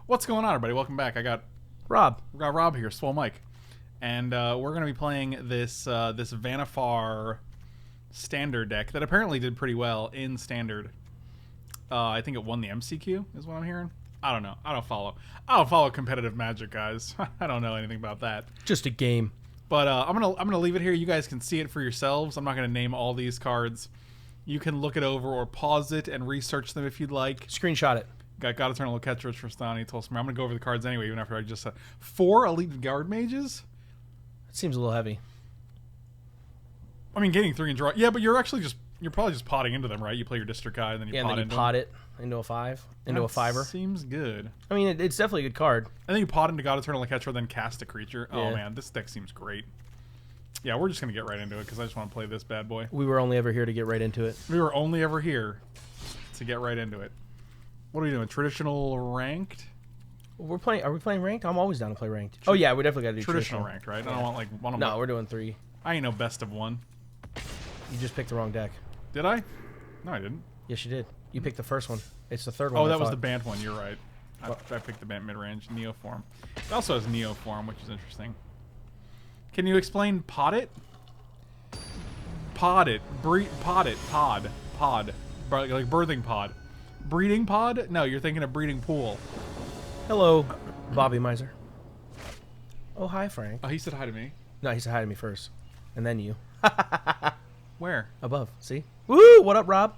What's going on, everybody? Welcome back. We got Rob here, Swole Mike, and we're going to be playing this this Vannifar standard deck that apparently did pretty well in standard. I think it won the MCQ, is what I'm hearing. I don't know. I don't follow competitive Magic, guys. I don't know anything about that. Just a game. But I'm gonna leave it here. You guys can see it for yourselves. I'm not gonna name all these cards. You can look it over or pause it and research them if you'd like. Screenshot it. Got God-Eternal Oketra, Tristani, Tolsimir. I'm going to go over the cards anyway, even after I just said 4 Elite Guardmages? It seems a little heavy. I mean, getting 3 and draw. Yeah, but you're probably just potting into them, right? You play your District guy, and then you pot it into a 5, into a 5er. Seems good. I mean, it's definitely a good card. And then you pot into God-Eternal Oketra, then cast a creature. Yeah. Oh, man, this deck seems great. Yeah, we're just going to get right into it, because I just want to play this bad boy. We were only ever here to get right into it. We were only ever here to get right into it. What are we doing? Traditional ranked? Are we playing ranked? I'm always down to play ranked. Oh yeah, we definitely got to do traditional ranked, right? Yeah. I don't want like one of them. No, we're doing 3. I ain't no best of 1. You just picked the wrong deck. Did I? No, I didn't. Yes, you did. You picked the first one. It's the third one. Oh, that was the banned one. You're right. I picked the banned mid-range Neoform. It also has Neoform, which is interesting. Can you explain pod it? Pod it. Pod it. Pod. Like birthing pod. Breeding pod? No, you're thinking of breeding pool. Hello, Bobby Miser. Oh, hi, Frank. Oh, he said hi to me. No, he said hi to me first. And then you. Where? Above. See? Woo! What up, Rob?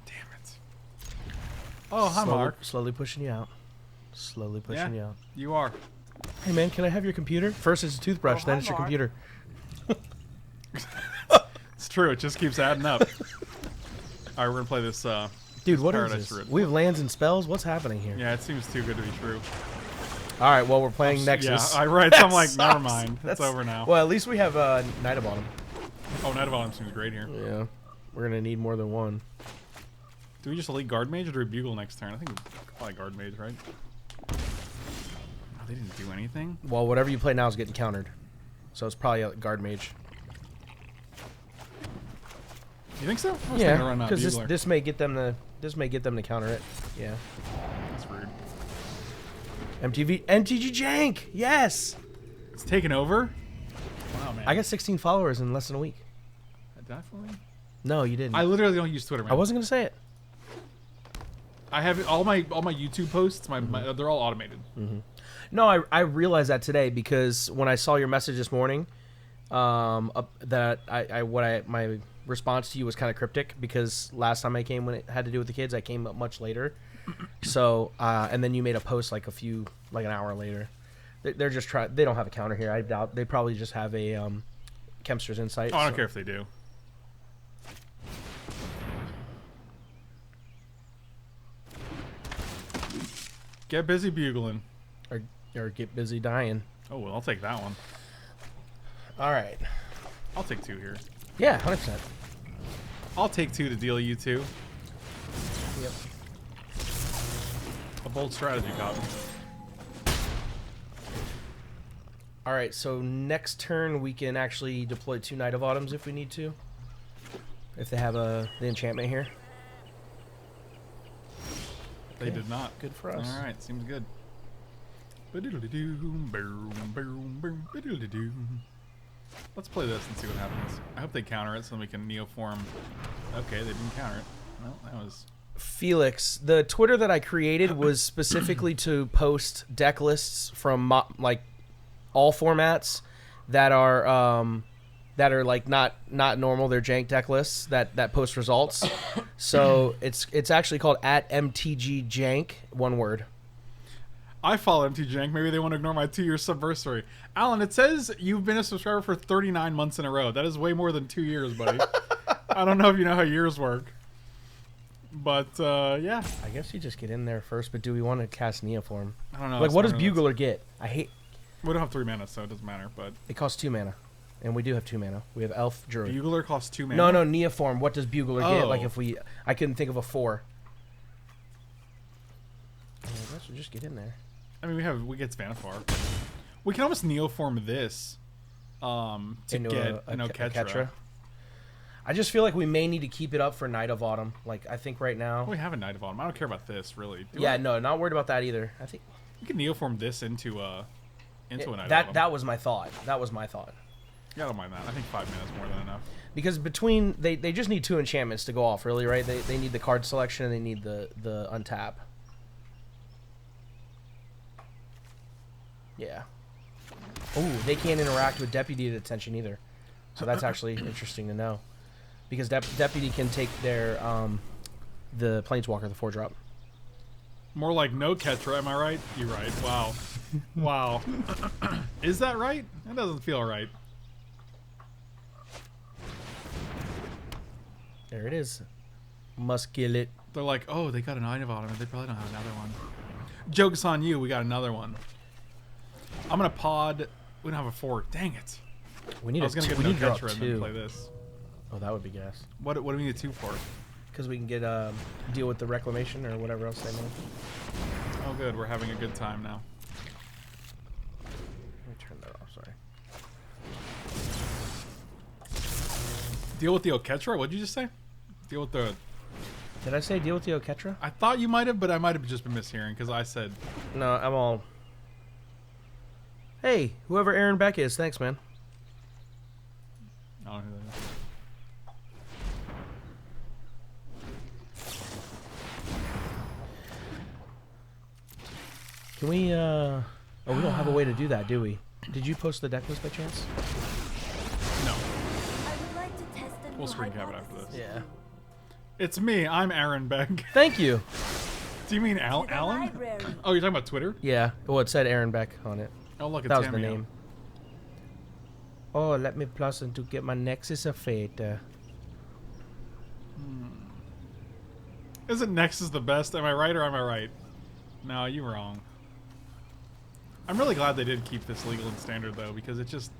Damn it. Oh, hi, Mark. Slowly pushing you out. Slowly pushing you out. You are. Hey, man, can I have your computer? First it's a toothbrush, then it's your computer. It's true. It just keeps adding up. All right, we're going to play this... Dude, what Paradise is this? Druid. We have lands and spells? What's happening here? Yeah, it seems too good to be true. All right, well, we're playing Nexus. Yeah, I read. So I'm like, never mind. That's over now. Well, at least we have Night of Autumn. Oh, Night of Autumn seems great here. Yeah. We're going to need more than one. Do we just Elite Guardmage or do we Bugle next turn? I think we probably Guardmage, right? Oh, they didn't do anything? Well, whatever you play now is getting countered. So it's probably a Guardmage. You think so? Yeah, because this may get them to counter it. Yeah. That's rude. MTG jank. Yes. It's taken over. Wow, man. I got 16 followers in less than a week. Definitely. No, you didn't. I literally don't use Twitter, man. I wasn't gonna say it. I have all my YouTube posts. They're all automated. Mm-hmm. No, I realized that today because when I saw your message this morning, that my response to you was kind of cryptic because last time I came when it had to do with the kids, I came up much later. So and then you made a post like an hour later. They're just they don't have a counter here. I doubt they probably just have a Kempster's Insight. Oh, I don't care if they do. Get busy bugling. Or get busy dying. Oh, well, I'll take that one. All right. I'll take 2 here. Yeah, 100%. I'll take 2 to deal you 2. Yep. A bold strategy, Cotton. All right, so next turn we can actually deploy 2 Night of Autumns if we need to. If they have the enchantment here. They did not. Good for us. All right, seems good. Let's play this and see what happens. I hope they counter it so we can Neoform. Okay, they didn't counter it. Well, that was... Felix, the Twitter that I created was specifically to post deck lists from like all formats that are like not normal. They're jank deck lists that post results. So it's actually called @MTG Jank, one word. I follow MTG Jank. Maybe they want to ignore my 2-year subversary. Alan, it says you've been a subscriber for 39 months in a row. That is way more than 2 years, buddy. I don't know if you know how years work. But, yeah. I guess you just get in there first, but do we want to cast Neoform? I don't know. Like, what does Bugler get? We don't have 3 mana, so it doesn't matter, but... It costs 2 mana. And we do have 2 mana. We have Elf, Druid. Bugler costs 2 mana? No, Neoform. What does Bugler get? Like, if we... I couldn't think of a 4. I guess we'll just get in there. I mean, we get Vannifar. We can almost Neoform this to get an Oketra. I just feel like we may need to keep it up for Night of Autumn. Like, I think right now... We have a Night of Autumn. I don't care about this, really. No, not worried about that either. I think... We can Neoform this into an item. That was my thought. That was my thought. Yeah, I don't mind that. I think 5 mana is more than enough. Because between they just need 2 enchantments to go off, really, right? They need the card selection and they need the untap. Yeah. Oh, they can't interact with Deputy of Detention either. So that's actually interesting to know. Because Deputy can take their the Planeswalker, the 4-drop. More like no Ketra, am I right? You're right. Wow. Wow. Is that right? That doesn't feel right. There it is. Must kill it. They're like, oh, they got an item on them. They probably don't have another one. Joke's on you. We got another one. I'm going to pod. We don't have a 4. Dang it. We need I was going to get no Ketra and then play this. Oh, that would be gas. What do we need a 2 for? Because we can get deal with the reclamation or whatever else they need. Oh, good. We're having a good time now. Let me turn that off. Sorry. Deal with the Oketra? What'd you just say? Deal with the... Did I say deal with the Oketra? I thought you might have, but I might have just been mishearing because I said... No, I'm all... Hey, whoever Aaron Beck is, thanks, man. I don't know who that is. Can we, Oh, we don't have a way to do that, do we? Did you post the deck list by chance? No. We'll screen cap it after this. Yeah. It's me. I'm Aaron Beck. Thank you. Do you mean Alan? Oh, you're talking about Twitter? Yeah. Well, it said Aaron Beck on it. Oh, look, it's That was Tamio. the name. Oh, let me plus and to get my Nexus of Fate. Isn't Nexus the best? Am I right or am I right? No, you're wrong. I'm really glad they did keep this legal and standard, though, because it just...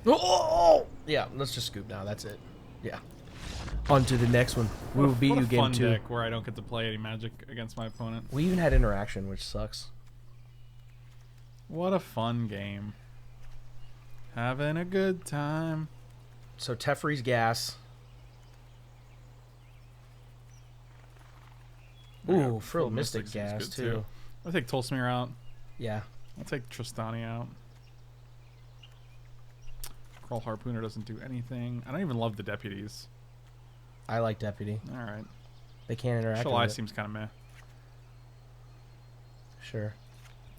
Oh! Yeah, let's just scoop now. That's it. Yeah. On to the next one. We will beat what you a game fun 2. deck where I don't get to play any Magic against my opponent. We even had interaction, which sucks. What a fun game. Having a good time. So Teferi's gas. Ooh, Frilled Mystic gas, too. I'll take Tolsimir out. Yeah. I'll take Tristani out. Kraul Harpooner doesn't do anything. I don't even love the deputies. I like Deputy. Alright. They can't interact Shalai with it. seems kind of meh. Sure.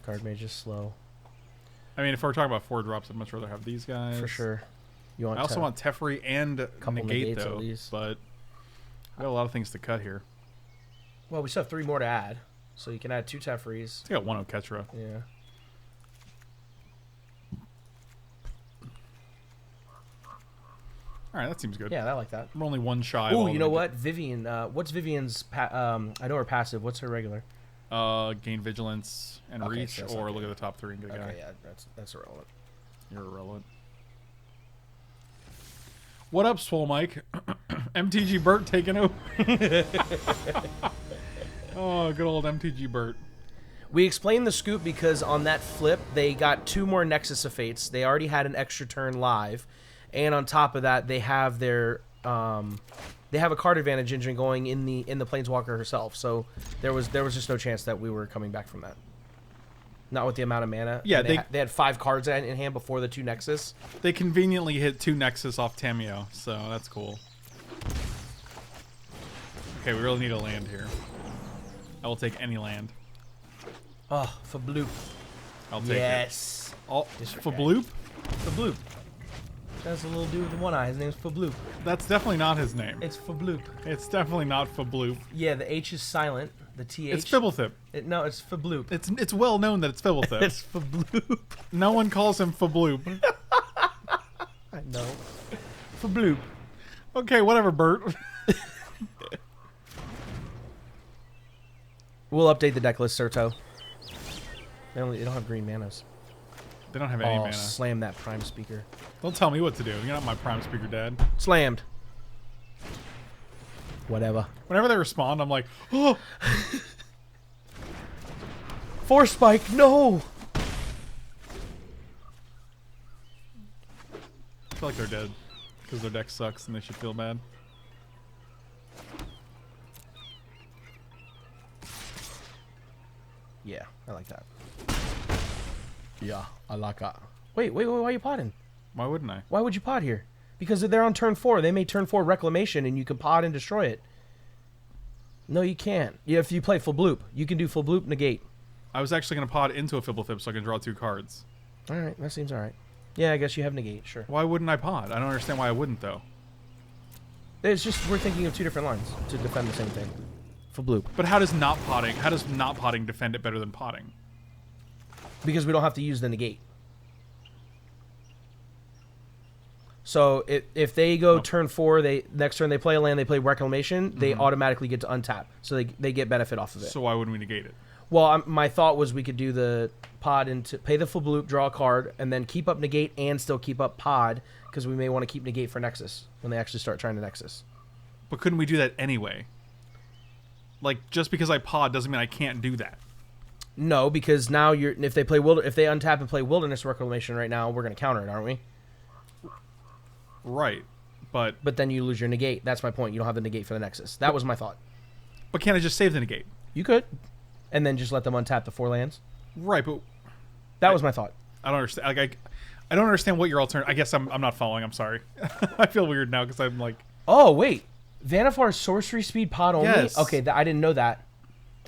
Guardmage is slow. I mean, if we're talking about 4 drops, I'd much rather have these guys. For sure. You want I also want Teferi and couple Negate, negates though. at least. But we got a lot of things to cut here. Well, we still have 3 more to add. So you can add 2 Teferis. I got 1 Oketra. Yeah. Alright, that seems good. Yeah, I like that. We're only 1 shy. Oh, you know what? Vivian. What's Vivian's... I know her passive. What's her regular? Gain Vigilance and Okay, Reach, so that's or not look good. at the top 3 and get a guy. Okay, yeah, that's irrelevant. You're irrelevant. What up, Swole Mike? MTG Burt taking over. Oh, good old MTG Burt. We explained the scoop because on that flip, they got 2 more Nexus of Fates. They already had an extra turn live. And on top of that, they have their... they have a card advantage engine going in the Planeswalker herself. So there was just no chance that we were coming back from that. Not with the amount of mana. Yeah, they had 5 cards in hand before the 2 Nexus. They conveniently hit 2 Nexus off Tamio, so that's cool. Okay, we really need a land here. I will take any land. Oh, Fblthp. I'll take it. Yes. Fblthp? Fblthp. That's a little dude with the one eye. His name's Fblthp. That's definitely not his name. It's Fblthp. It's definitely not Fblthp. Yeah, the H is silent. The TH. It's Fblthp. No, it's Fblthp. It's well known that it's Fblthp. It's Fblthp. No one calls him Fblthp. I know. Fblthp. Okay, whatever, Bert. We'll update the deck list, Serto. They don't have green manas. They don't have any mana. Slam that Prime Speaker. Don't tell me what to do. You're not my Prime Speaker, Dad. Slammed. Whatever. Whenever they respond, I'm like, oh! Force Spike, no! I feel like they're dead. Because their deck sucks and they should feel bad. Yeah, I like that. Yeah, I like that. Wait, why are you potting? Why wouldn't I? Why would you pot here? Because they're on turn 4. They may turn 4 reclamation, and you can pot and destroy it. No, you can't. Yeah, if you play Fblthp, you can do Fblthp negate. I was actually going to pod into a Fblthp so I can draw 2 cards. All right, that seems all right. Yeah, I guess you have negate, sure. Why wouldn't I pod? I don't understand why I wouldn't, though. It's just we're thinking of 2 different lines to defend the same thing. Fblthp. But how does not potting defend it better than potting? Because we don't have to use the negate. So if they go turn 4, next turn they play a land, they play reclamation, they automatically get to untap. So they get benefit off of it. So why wouldn't we negate it? Well, my thought was we could do the pod into pay the Fblthp, draw a card, and then keep up negate and still keep up pod because we may want to keep negate for Nexus when they actually start trying to Nexus. But couldn't we do that anyway? Like, just because I pod doesn't mean I can't do that. No, because now if they untap and play Wilderness Reclamation right now, we're going to counter it, aren't we? Right, but then you lose your negate. That's my point. You don't have the negate for the Nexus. That was my thought. But can't I just save the negate? You could, and then just let them untap the 4 lands. Right, but that was my thought. I don't understand. Like, I don't understand what your alternative. I guess I'm not following. I'm sorry. I feel weird now because I'm like. Oh wait, Vannifar sorcery speed pod only. Yes. Okay, I didn't know that.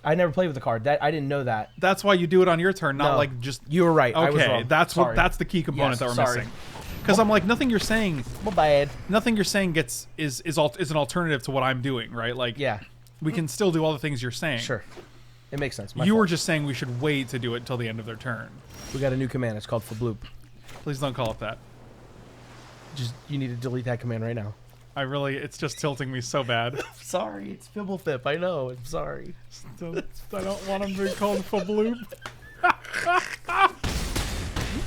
I never played with the card. I didn't know that. That's why you do it on your turn, not like just. You were right. Okay, I was wrong. That's the key component that we're missing. Because I'm like, nothing you're saying. My bad. Nothing you're saying is an alternative to what I'm doing, right? Like, yeah, we can still do all the things you're saying. Sure, it makes sense. You were just saying we should wait to do it until the end of their turn. We got a new command. It's called Fblthp. Please don't call it that. You need to delete that command right now. It's just tilting me so bad. I'm sorry, it's Fblthp. I know. I'm sorry. I don't want him to be called Fblthp.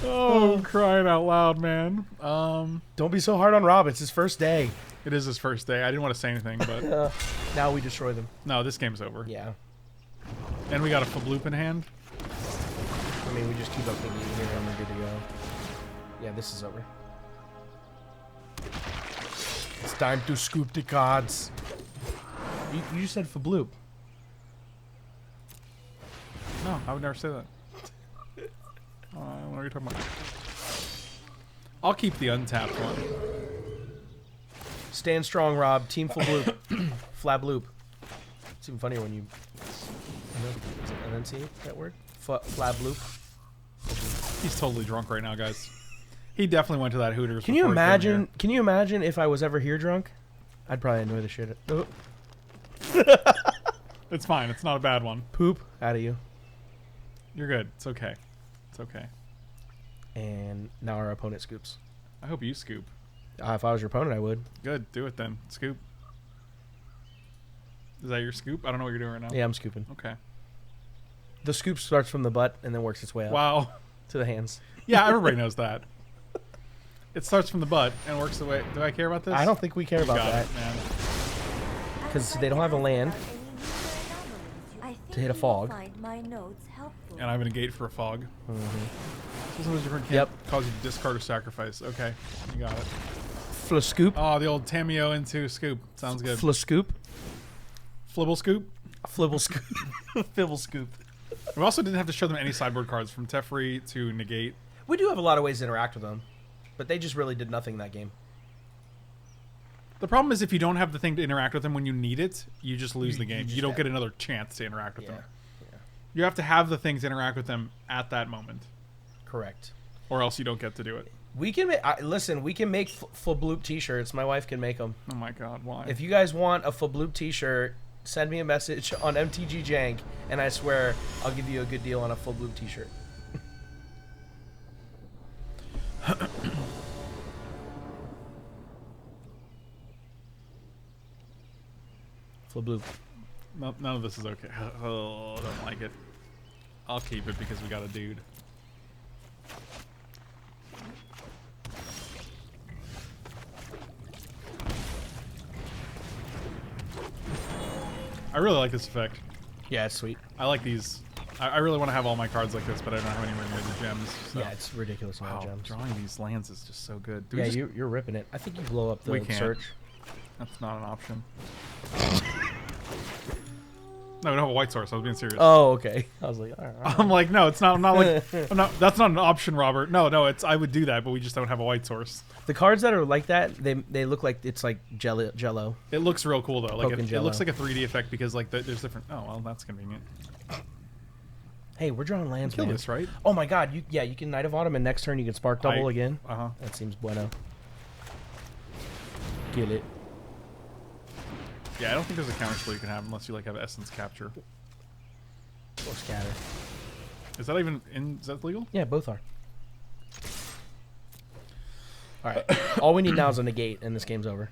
Oh, I'm crying out loud, man. Don't be so hard on Rob. It's his first day. It is his first day. I didn't want to say anything, but now we destroy them. No, this game's over. Yeah. And we got a Fblthp in hand. I mean, we just keep up the game here and we're good to go. Yeah, this is over. It's time to scoop the cards. You said Fblthp. No, I would never say that. What are you talking about? I'll keep the untapped one. Stand strong, Rob. Team Fblthp. Fblthp. It's even funnier when you... enunciate that word? Fblthp. He's totally drunk right now, guys. He definitely went to that Hooters. Can you imagine? Can you imagine if I was ever here drunk? I'd probably annoy the shit. Oh. It's fine. It's not a bad one. Poop out of you. You're good. It's okay. It's okay. And now our opponent scoops. I hope you scoop. If I was your opponent, I would. Good. Do it then. Scoop. Is that your scoop? I don't know what you're doing right now. Yeah, I'm scooping. Okay. The scoop starts from the butt and then works its way up. Wow. To the hands. Yeah, everybody knows that. It starts from the butt and works the way. Do I care about this? I don't think we care about that. Man. Because they don't have a land to hit a fog. And I have a negate for a fog. Yep. Cause you to discard or sacrifice. Okay, you got it. Scoop. Oh, the old Tameo into scoop. Sounds good. Scoop. Flibble scoop. Flibble scoop. Fibble scoop. We also didn't have to show them any sideboard cards from Teferi to negate. We do have a lot of ways to interact with them, but they just really did nothing that game. The problem is if you don't have the thing to interact with them when you need it, you just lose the game. You don't get another chance to interact with them. Yeah. You have to have the things to interact with them at that moment. Correct. Or else you don't get to do it. We can listen. We can make Fblthp t-shirts. My wife can make them. Oh my god, why? If you guys want a Fblthp t-shirt, send me a message on MTG Jank, and I swear I'll give you a good deal on a Fblthp t-shirt. Fblthp. No, none of this is okay. Oh, I don't like it. I'll keep it because we got a dude. I really like this effect. Yeah, it's sweet. I like these. I really want to have all my cards like this, but I don't have anywhere near the gems. So. Yeah, it's ridiculous amount of gems. Drawing these lands is just so good. Yeah, you're ripping it. I think you blow up the search. That's not an option. No, we don't have a white source. I was being serious. Oh, okay. I was like, all right. I'm like, no, it's not. I'm not like. I'm not. That's not an option, Robert. No. It's. I would do that, but we just don't have a white source. The cards that are like that, they look like it's like Jello. It looks real cool though. Like it Jello. looks like a 3D effect because like there's different. Oh well, that's convenient. Hey, we're drawing lands, Kill man. this, right? Oh my God! You can Knight of Autumn, and next turn you can Spark Double again. That seems bueno. Get it. Yeah, I don't think there's a counter spell you can have unless you like have Essence Capture. Or Scatter. Is that even in? Is that legal? Yeah, both are. All right. All we need now is a Negate, and this game's over.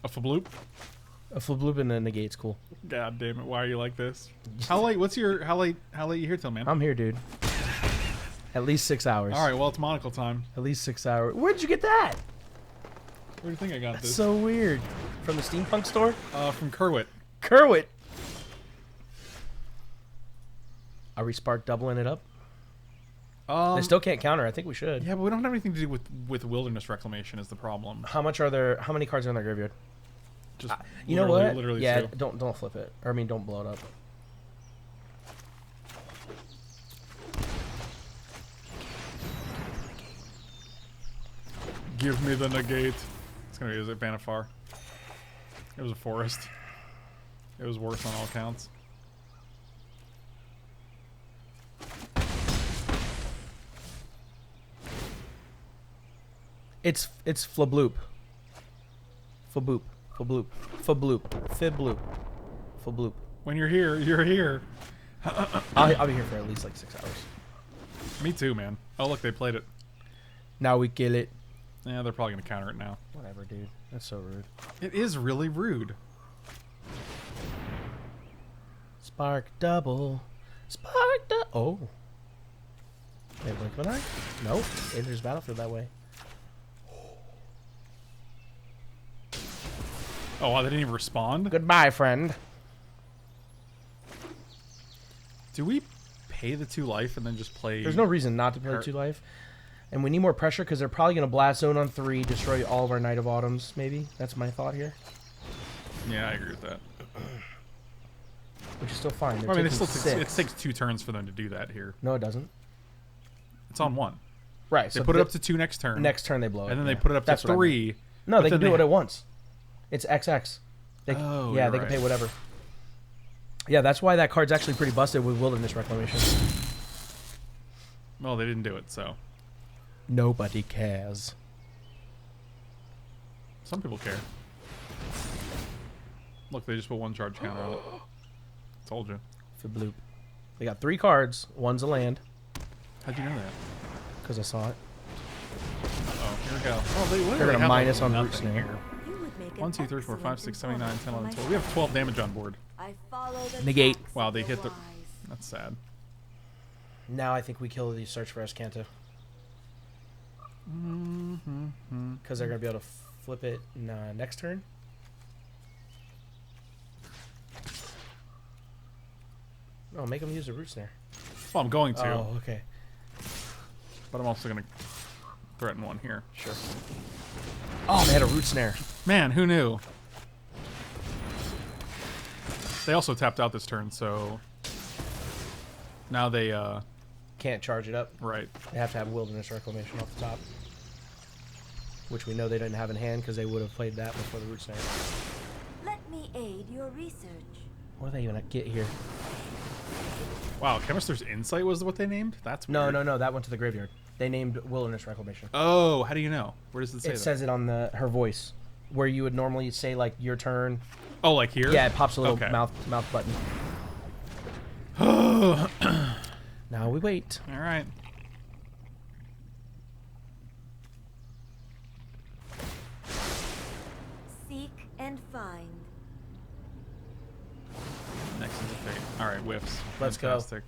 A Fbloop? A Fbloop and a Negate's cool. God damn it! Why are you like this? How late? How late you here till, man? I'm here, dude. At least 6 hours. All right. Well, it's monocle time. At least 6 hours. Where'd you get that? Where do you think I got That's this? so weird. From the Steampunk store? From Kerwit. Kerwit. Are we Spark doubling it up? They still can't counter. I think we should. Yeah, but we don't have anything to do with Wilderness Reclamation is the problem. How much are there? How many cards are in their graveyard? Just you know what? Literally yeah, two. don't flip it. Or I mean, don't blow it up. Give me the Negate. It's gonna be a Vannifar. It was a forest. It was worse on all counts. It's Fbloop. Fbloop. Fbloop. Fbloop. Fbloop. Fbloop. When you're here, you're here. I'll be here for at least like 6 hours. Me too, man. Oh look, they played it. Now we kill it. Yeah, they're probably gonna counter it now. Whatever, dude. That's so rude. It is really rude. Spark double. Spark double. Oh. Wait, blink of an eye? Nope. Enters battlefield that way. Oh, wow, they didn't even respond? Goodbye, friend. Do we pay the 2 life and then just play... There's no reason not to play 2 life. And we need more pressure because they're probably going to blast zone on 3, destroy all of our Knight of Autumns, maybe. That's my thought here. Yeah, I agree with that. Which is still fine. I mean, it takes 2 turns for them to do that here. No, it doesn't. It's on 1. Right. They put it up to 2 next turn. Next turn they blow it. And then they put it up to 3. No, they can do it at once. It's XX. Yeah, they can pay whatever. Yeah, that's why that card's actually pretty busted with Wilderness Reclamation. Well, they didn't do it, so... Nobody cares. Some people care. Look, they just put 1 charge counter on it. Told you. Fbloop. They got 3 cards. One's a land. How'd you know that? Because I saw it. Uh-oh, here we go. Oh, they They're going to minus on Root nothing Snare. here. 1, 2, 3, 4, 5, 6, 7, 8, 9, 10, 11, 12. We have 12 damage on board. Negate. Wow, they hit the... That's sad. Now I think we kill the Search for Escanto. Because they're going to be able to flip it next turn. Oh, make them use the Root Snare. Well, I'm going to. Oh, okay. But I'm also going to threaten 1 here. Sure. Oh, they had a Root Snare. Man, who knew? They also tapped out this turn, so... Now they, Can't charge it up. Right. They have to have Wilderness Reclamation off the top. Which we know they didn't have in hand because they would have played that before the Root Snare. Let me aid your research. What do they even get here? Wow, Chemister's Insight was what they named? That's weird. No, that went to the graveyard. They named Wilderness Reclamation. Oh, how do you know? Where does it say It that? says it on her voice. Where you would normally say, like, your turn. Oh, like here? Yeah, it pops a little Okay. mouth button. Now we wait. All right. Seek and find. Next is a fate. All right, whiffs. Let's go. Fantastic.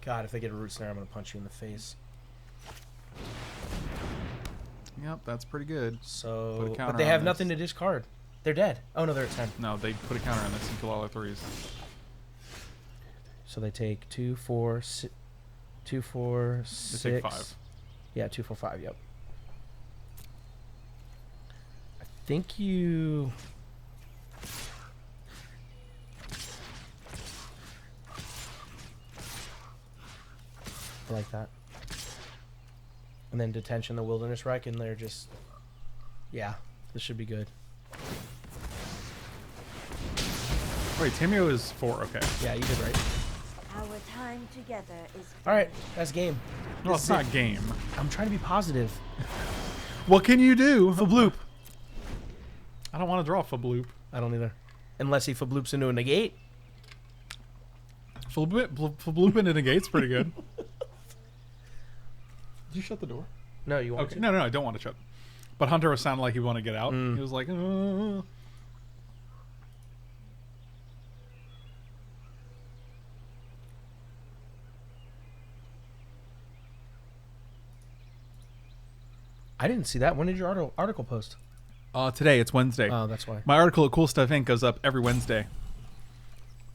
God, if they get a Root Snare, I'm going to punch you in the face. Yep, that's pretty good. So, Put a counter but they on have this. nothing to discard. They're dead. Oh, no, they're at 10. No, they put a counter on this and kill all our 3s. So they take 2, 4, 6. 2, 4, 6. They take 5. Yeah, 2, 4, 5. Yep. I think you. I like that. And then Detention, the Wilderness Wreck, and they're just... Yeah, this should be good. Wait, Tamio is 4. Okay. Yeah, you did right. Our time together is. All right, that's game. Well, This it's is not it. game. I'm trying to be positive. What can you do? Fabloop. I don't want to draw Fabloop. I don't either. Unless he Fabloops into a negate. Fabloop into Negate's pretty good. Did you shut the door? No, you want Okay. to? No, I don't want to shut. But Hunter was sounding like he wanted to get out. He was like, I didn't see that. When did your article post? Today, it's Wednesday. Oh, that's why. My article at Cool Stuff Inc. goes up every Wednesday.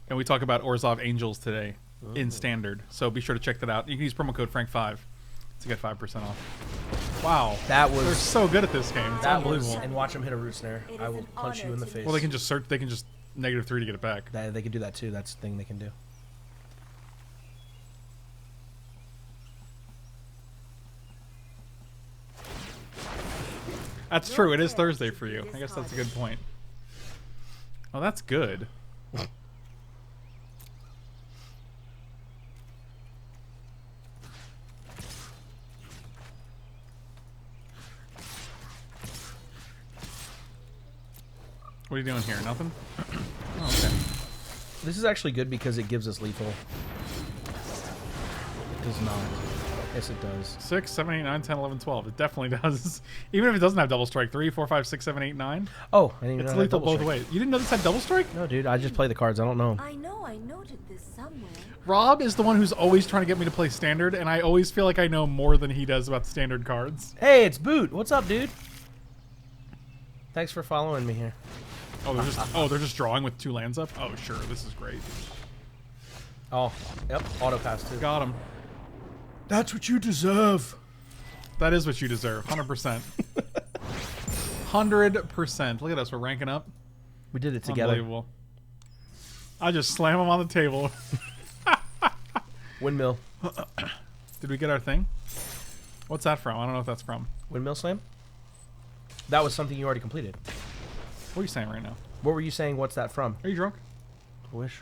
And we talk about Orzhov Angels today in Standard. So be sure to check that out. You can use promo code Frank5 to get 5% off. Wow. That was... They're so good at this game. It's That was... unbelievable. And watch him hit a root snare. It I is will an punch you honor in the to face. Well, they can just search. They can just -3 to get it back. They can do that too. That's the thing they can do. That's true. It is Thursday for you. I guess that's a good point. Oh, that's good. What are you doing here? Nothing? Oh, okay. This is actually good because it gives us lethal. It does not. Yes, it does. 6, 7, 8, 9, 10, 11, 12. It definitely does. Even if it doesn't have double strike. 3, 4, 5, 6, 7, 8, 9. Oh, I didn't even It's know that lethal double both strike. ways. You didn't know this had double strike? No, dude. I just play the cards. I don't know. I know I noted this somewhere. Rob is the one who's always trying to get me to play Standard, and I always feel like I know more than he does about Standard cards. Hey, it's Boot. What's up, dude? Thanks for following me here. Oh, they're just drawing with 2 lands up? Oh, sure. This is great. Oh, yep. Auto pass too. Got him. That's what you deserve. That is what you deserve. 100%. 100%. Look at us. We're ranking up. We did it together. Unbelievable. I just slam them on the table. Windmill. Did we get our thing? What's that from? I don't know if that's from. Windmill slam? That was something you already completed. What are you saying right now? What were you saying? What's that from? Are you drunk? I wish.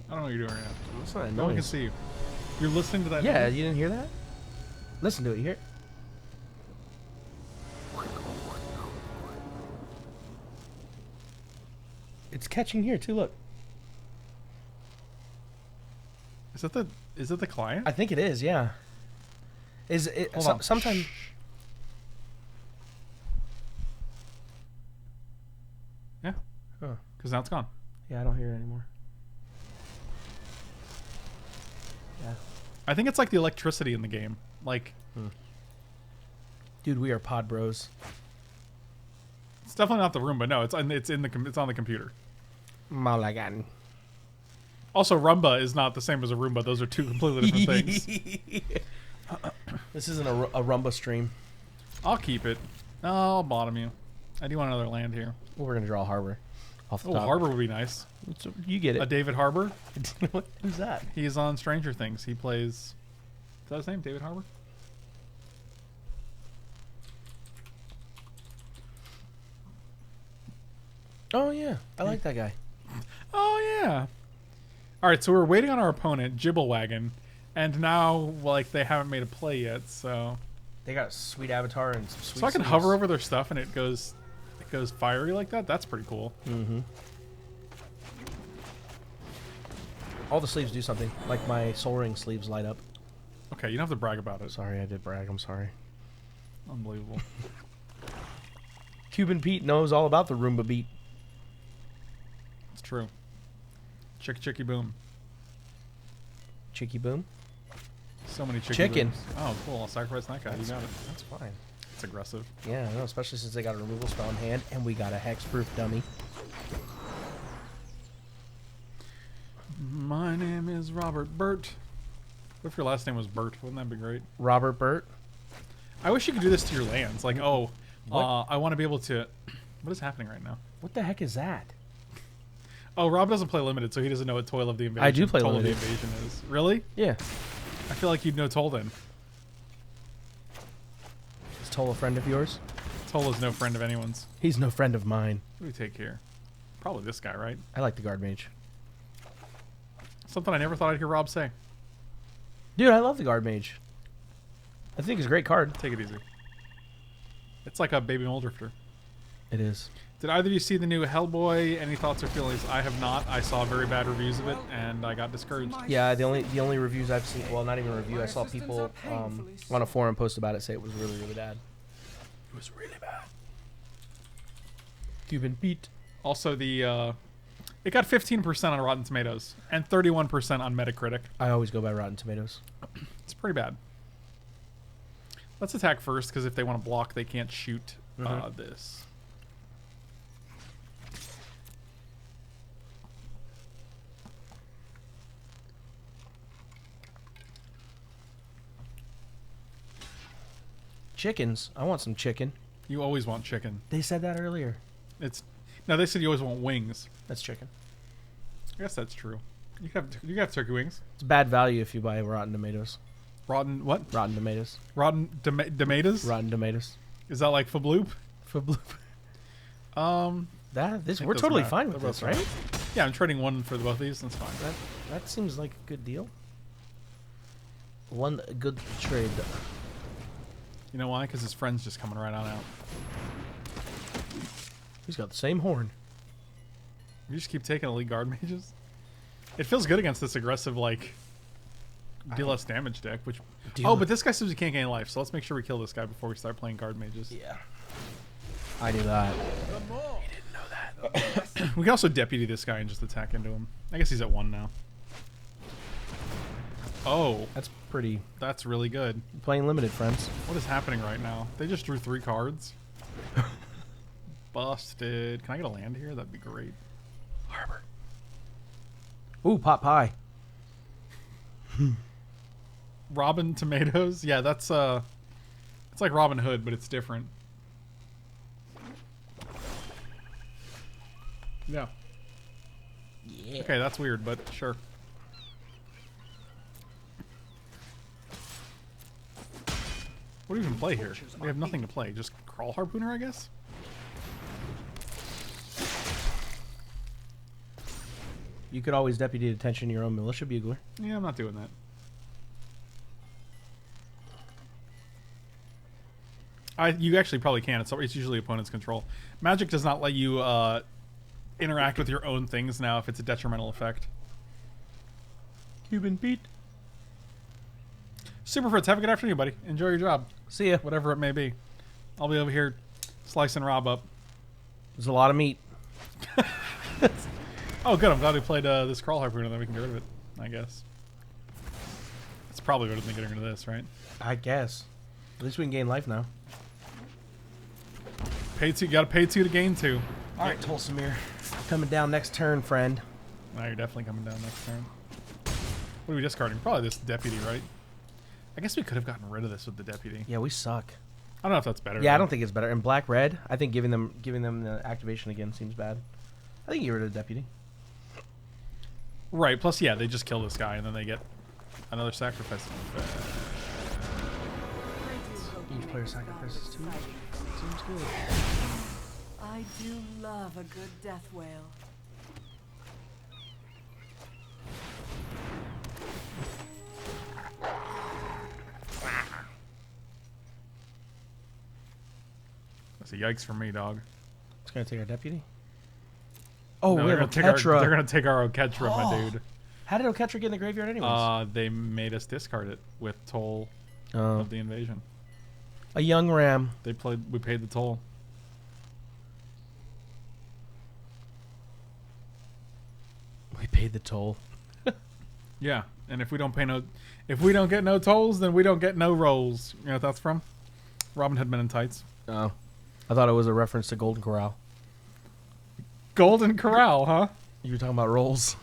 I don't know what you're doing right now. That's not No one can noise. see you. You're listening to that? Yeah, noise? you didn't hear that? Listen to it. You hear it? It's catching here too. Look. Is it the client? I think it is. Yeah. Is it Hold on. sometime? Shh. Yeah, Huh. because now it's gone. Yeah, I don't hear it anymore. Yeah. I think it's like the electricity in the game. Like, Dude, we are pod bros. it's definitely not the Roomba. No, it's on the computer. Malagan. Also, Rumba is not the same as a Roomba. Those are 2 completely different things. This isn't a Rumba stream. I'll keep it. I'll bottom you. I do want another land here. Well, we're gonna draw Harbor. Off the Oh, top. Harbor would be nice. You get A it. David Harbor. Who's that? He is on Stranger Things. He plays. Is that his name? David Harbor? Oh yeah, I like that guy. Oh, yeah. All right, so we're waiting on our opponent, Jibblewagon, and now, like, they haven't made a play yet, so... They got sweet avatar and some sweet. So I can sleeves. hover over their stuff and it goes fiery like that? That's pretty cool. Mm-hmm. All the sleeves do something. Like my Soul Ring sleeves light up. Okay, you don't have to brag about it. Sorry, I did brag. I'm sorry. Unbelievable. Cuban Pete knows all about the Roomba beat. It's true. Chicky boom. Chicky boom. So many Chicken. booms. Oh, cool. I'll sacrifice that guy. You got it. That's fine. It's aggressive. Yeah, I know, especially since they got a removal spell in hand and we got a hexproof dummy. My name is Robert Burt. What if your last name was Burt? Wouldn't that be great? Robert Burt. I wish you could do this to your lands. Like, oh, What? I want to be able to... What is happening right now? What the heck is that? Oh, Rob doesn't play limited, so he doesn't know what Toil of the Invasion. I do play Toll limited. of the Invasion is. Really? Yeah. I feel like you'd know Toll then. Is Toll a friend of yours? Toll is no friend of anyone's. He's no friend of mine. What do we take here? Probably this guy, right? I like the Guardmage. Something I never thought I'd hear Rob say. Dude, I love the Guardmage. I think it's a great card. Take it easy. It's like a baby Moldrifter. It is. Did either of you see the new Hellboy? Any thoughts or feelings? I have not. I saw very bad reviews of it, and I got discouraged. Yeah, the only reviews I've seen, well, not even a review. I saw people on a forum post about it say it was really, really bad. It was really bad. You've been beat. Also, it got 15% on Rotten Tomatoes and 31% on Metacritic. I always go by Rotten Tomatoes. It's pretty bad. Let's attack first, because if they want to block, they can't shoot this. Chickens. I want some chicken. You always want chicken. They said that earlier. No, they said you always want wings. That's chicken. I guess that's true. You can have turkey wings. It's bad value if you buy Rotten Tomatoes. Rotten what? Rotten Tomatoes. Rotten tomatoes? Rotten Tomatoes. Is that like Fbloop? Fbloop. We're doesn't totally matter. fine with They're this, both right? Yeah, I'm trading one for both of these. That's fine. That seems like a good deal. One good trade. You know why? Because his friend's just coming right on out. He's got the same horn. You just keep taking Elite Guardmages. It feels good against this aggressive, like, deal less damage deck. Which, but this guy says we can't gain life, so let's make sure we kill this guy before we start playing Guardmages. Yeah. I knew that. He didn't know that. We can also Deputy this guy and just attack into him. I guess he's at 1 now. Oh, That's pretty. that's really good. Playing limited, friends. What is happening right now? They just drew 3 cards. Busted. Can I get a land here? That'd be great. Harbor. Ooh, pot pie. Robin Tomatoes? Yeah, that's it's like Robin Hood, but it's different. Yeah. Yeah. Okay, that's weird, but sure. What do we even play here? We have nothing to play. Just Kraul Harpooner, I guess? You could always Deputy of Detention your own Militia Bugler. Yeah, I'm not doing that. You actually probably can. It's usually opponent's control. Magic does not let you interact with your own things now if it's a detrimental effect. Cuban beat. Super Fritz, have a good afternoon, buddy. Enjoy your job. See ya. Whatever it may be. I'll be over here slicing Rob up. There's a lot of meat. Oh, good. I'm glad we played this Kraul Harpooner, then we can get rid of it, I guess. It's probably better than getting rid of this, right? I guess. At least we can gain life now. Pay 2. You gotta pay 2 to gain 2. All right, Tolsimir. Coming down next turn, friend. Now you're definitely coming down next turn. What are we discarding? Probably this Deputy, right? I guess we could have gotten rid of this with the Deputy. Yeah, we suck. I don't know if that's better. Yeah, I though. don't think it's better. And black red, I think giving them the activation again seems bad. I think get rid of the Deputy. Right. Plus, yeah, they just kill this guy and then they get another sacrifice. Each player sacrifices 2. Seems good. I do love a good death wail. That's a yikes for me, dog. It's gonna take our Deputy. Oh, No, we they're have gonna take Oketra. they're gonna take our Oketra, my dude. How did Oketra get in the graveyard anyways? They made us discard it with Toll Oh. of the Invasion. A young ram. We paid the toll. We paid the toll. Yeah, and if we don't get no tolls, then we don't get no rolls. You know what that's from? Robin Hood Men in Tights. Oh. I thought it was a reference to Golden Corral. Golden Corral, huh? You were talking about rolls.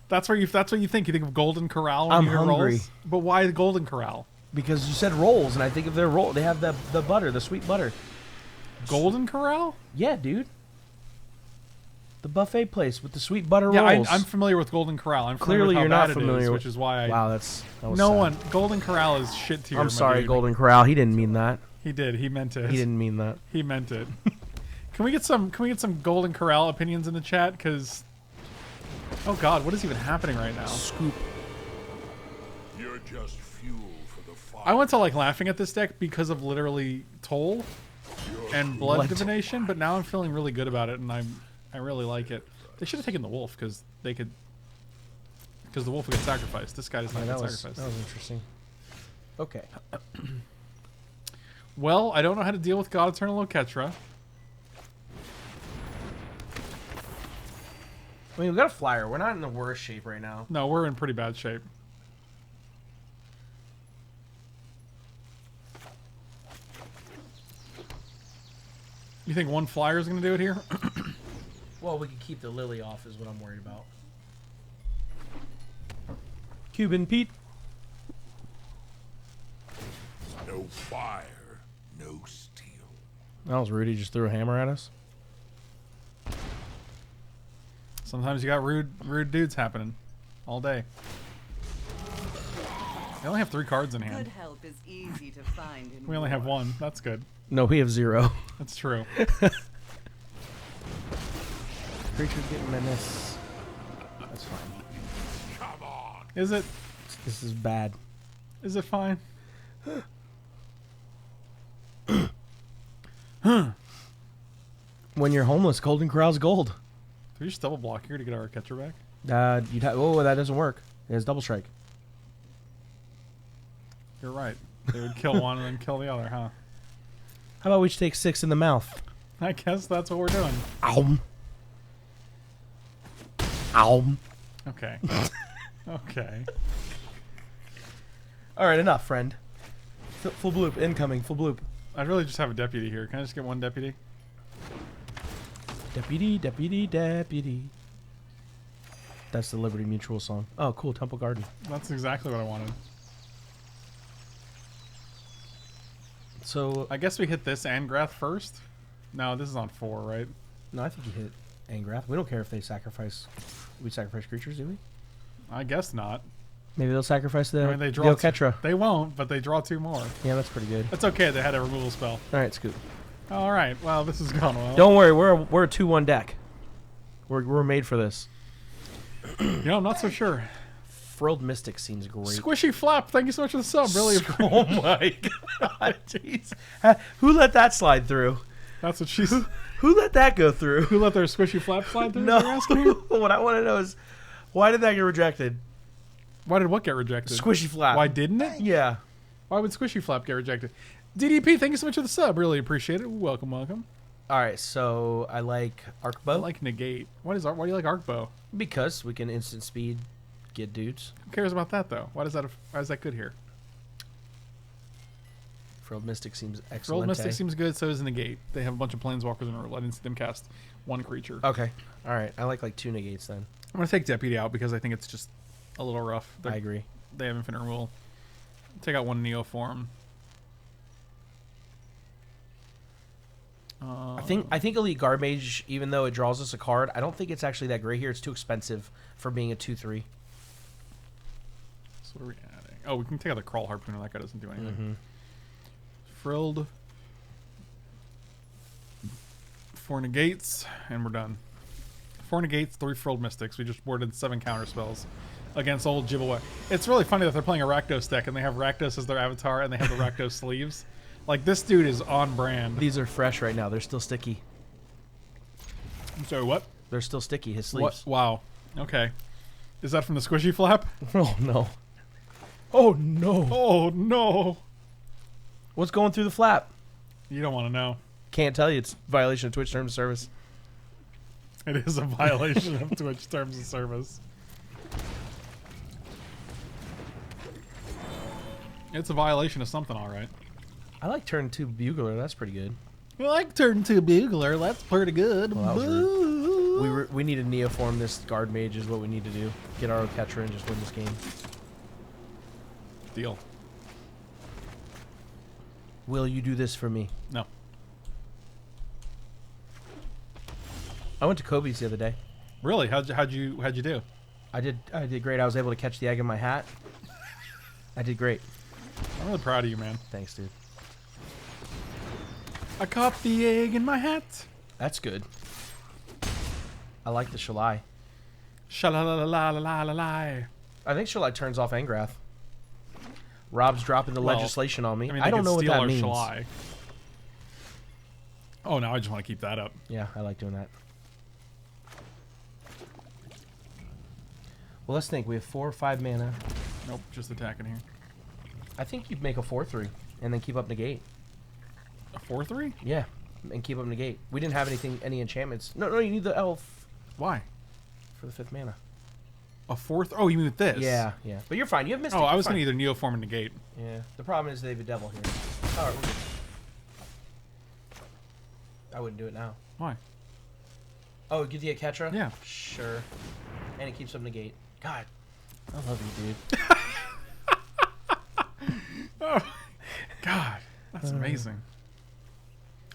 That's what you think. You think of Golden Corral when I'm you hear hungry. rolls. But why the Golden Corral? Because you said rolls, and I think of their roll. They have the butter, the sweet butter. Golden Corral? Yeah, dude. The buffet place with the sweet butter Yeah, rolls. I'm familiar with Golden Corral. I'm familiar Clearly with how you're not bad it familiar is, with- which is why I... Wow, that was No sad. one... Golden Corral is shit tier. I'm my sorry, dude. Golden Corral. He didn't mean that. He did. He meant it. He didn't mean that. He meant it. Can we get some Golden Corral opinions in the chat? Because... Oh god, what is even happening right now? Scoop. You're just fuel for the fire. I went to like laughing at this deck because of literally Toll and Blood Divination, but now I'm feeling really good about it, and I really like it. They should have taken the Wolf because they could, because the Wolf would get sacrificed. This guy does not Yeah, get that was sacrificed. interesting. Okay. Well, I don't know how to deal with God-Eternal Oketra. I mean, we got a flyer. We're not in the worst shape right now. No, we're in pretty bad shape. You think one flyer is going to do it here? Well, we can keep the lily off is what I'm worried about. Cuban Pete. No fire, no steel. That was rude. He just threw a hammer at us. Sometimes you got rude dudes happening all day. They only have 3 cards in Good hand. help is easy to find in We only have war. 1. That's good. No, we have 0. That's true. Creature's getting menace. That's fine. Come on. Is it? This is bad. Is it fine? When you're homeless, Golden Corral's gold. Do we just double block here to get our catcher back? You'd oh, that doesn't work. It has double strike. You're right. They would kill one and then kill the other, huh? How about we just take 6 in the mouth? I guess that's what we're doing. Ow. Ow. Okay. Okay. All right, enough, friend. Full bloop, incoming, full bloop. I'd really just have a deputy here. Can I just get one deputy? Deputy, deputy, deputy. That's the Liberty Mutual song. Oh, cool, Temple Garden. That's exactly what I wanted. So, I guess we hit this Angrath first? No, this is on 4, right? no, I think you hit Angrath. We don't care if they sacrifice. We sacrifice creatures, do we? I guess not. Maybe they'll sacrifice the, I mean, they the draw Oketra. They won't, but they draw 2 more. Yeah, that's pretty good. That's okay. They had a removal spell. All right, Scoop. All right. Well, this has gone well. Don't worry, we're a 2-1 deck. We're made for this. You know, I'm not so sure. Frilled Mystic seems great. Squishy Flap, thank you so much for the sub. Really, Oh my god, jeez. Who let that slide through? that's what she's. Who let that go through? Who let their Squishy Flap slide through? No. You're asking me? What I want to know is, why did that get rejected? Why did what get rejected? Squishy Flap. Why didn't it? Yeah. Why would Squishy Flap get rejected? DDP, thank you so much for the sub. Really appreciate it. Welcome, welcome. All right, so I like Arc Bow I like Negate. Why do you like Arc Bow? because we can instant speed get dudes. Who cares about that though? Why is that good here? Frilled Mystic seems excellent. Frilled Mystic seems good. So does Negate. They have a bunch of planeswalkers in a row. I didn't see them cast 1 creature. Okay. All right, I like 2 negates then. I'm gonna take Deputy out because I think it's just a little rough. I agree. They have infinite rule. Take out 1 Neoform. I think Elite Guardmage, even though it draws us a card, I don't think it's actually that great here. It's too expensive for being a 2/3. So what are we adding? Oh, we can take out the Kraul Harpooner. That guy doesn't do anything. Mm-hmm. Frilled. 4 Negates, and we're done. 4 Negates, 3 Frilled Mystics. We just worded 7 counter spells against old Giveaway. It's really funny that they're playing a Rakdos deck and they have Rakdos as their avatar and they have the Rakdos sleeves. Like, this dude is on brand. These are fresh right now. They're still sticky. I'm sorry, what? They're still sticky. His What? sleeves. Wow. Okay. Is that from the Squishy Flap? Oh no. Oh no. Oh, no. What's going through the flap? You don't want to know. Can't tell you. It's violation of Twitch terms of service. It is a violation of Twitch terms of service. It's a violation of something, all right. I like turn 2 Bugler. That's pretty good. I like turn 2 Bugler. That's pretty good. Well, that was rude. We need to Neoform this Guard Mage is what we need to do. Get our Oketra and just win this game. Deal. Will you do this for me? No. I went to Kobe's the other day. Really? How'd you do? I did great. I was able to catch the egg in my hat. I did great. I'm really proud of you, man. Thanks, dude. I caught the egg in my hat. That's good. I like the Shalai. Shalalalalalalalai. I think Shalai turns off Angrath. Rob's dropping the legislation on me. I mean, I don't know what that means. Shalai. Oh, no, I just want to keep that up. Yeah, I like doing that. Well, let's think. We have 4 or 5 mana. Nope, just attacking here. I think you'd make a 4/3 and then keep up Negate. A 4/3? Yeah, and keep up Negate. We didn't have any enchantments. No, you need the elf Why? for the 5th mana. A 4th? Oh, you mean with this? Yeah. But you're fine. You have Mystic. Oh, I was going going to either Neoform or Negate. Yeah. The problem is they have a devil here. All right, we're good. I wouldn't do it now. Why? Oh, get the Oketra? Yeah. Sure. And it keeps up Negate. God, I love you, dude. Oh, God, that's amazing.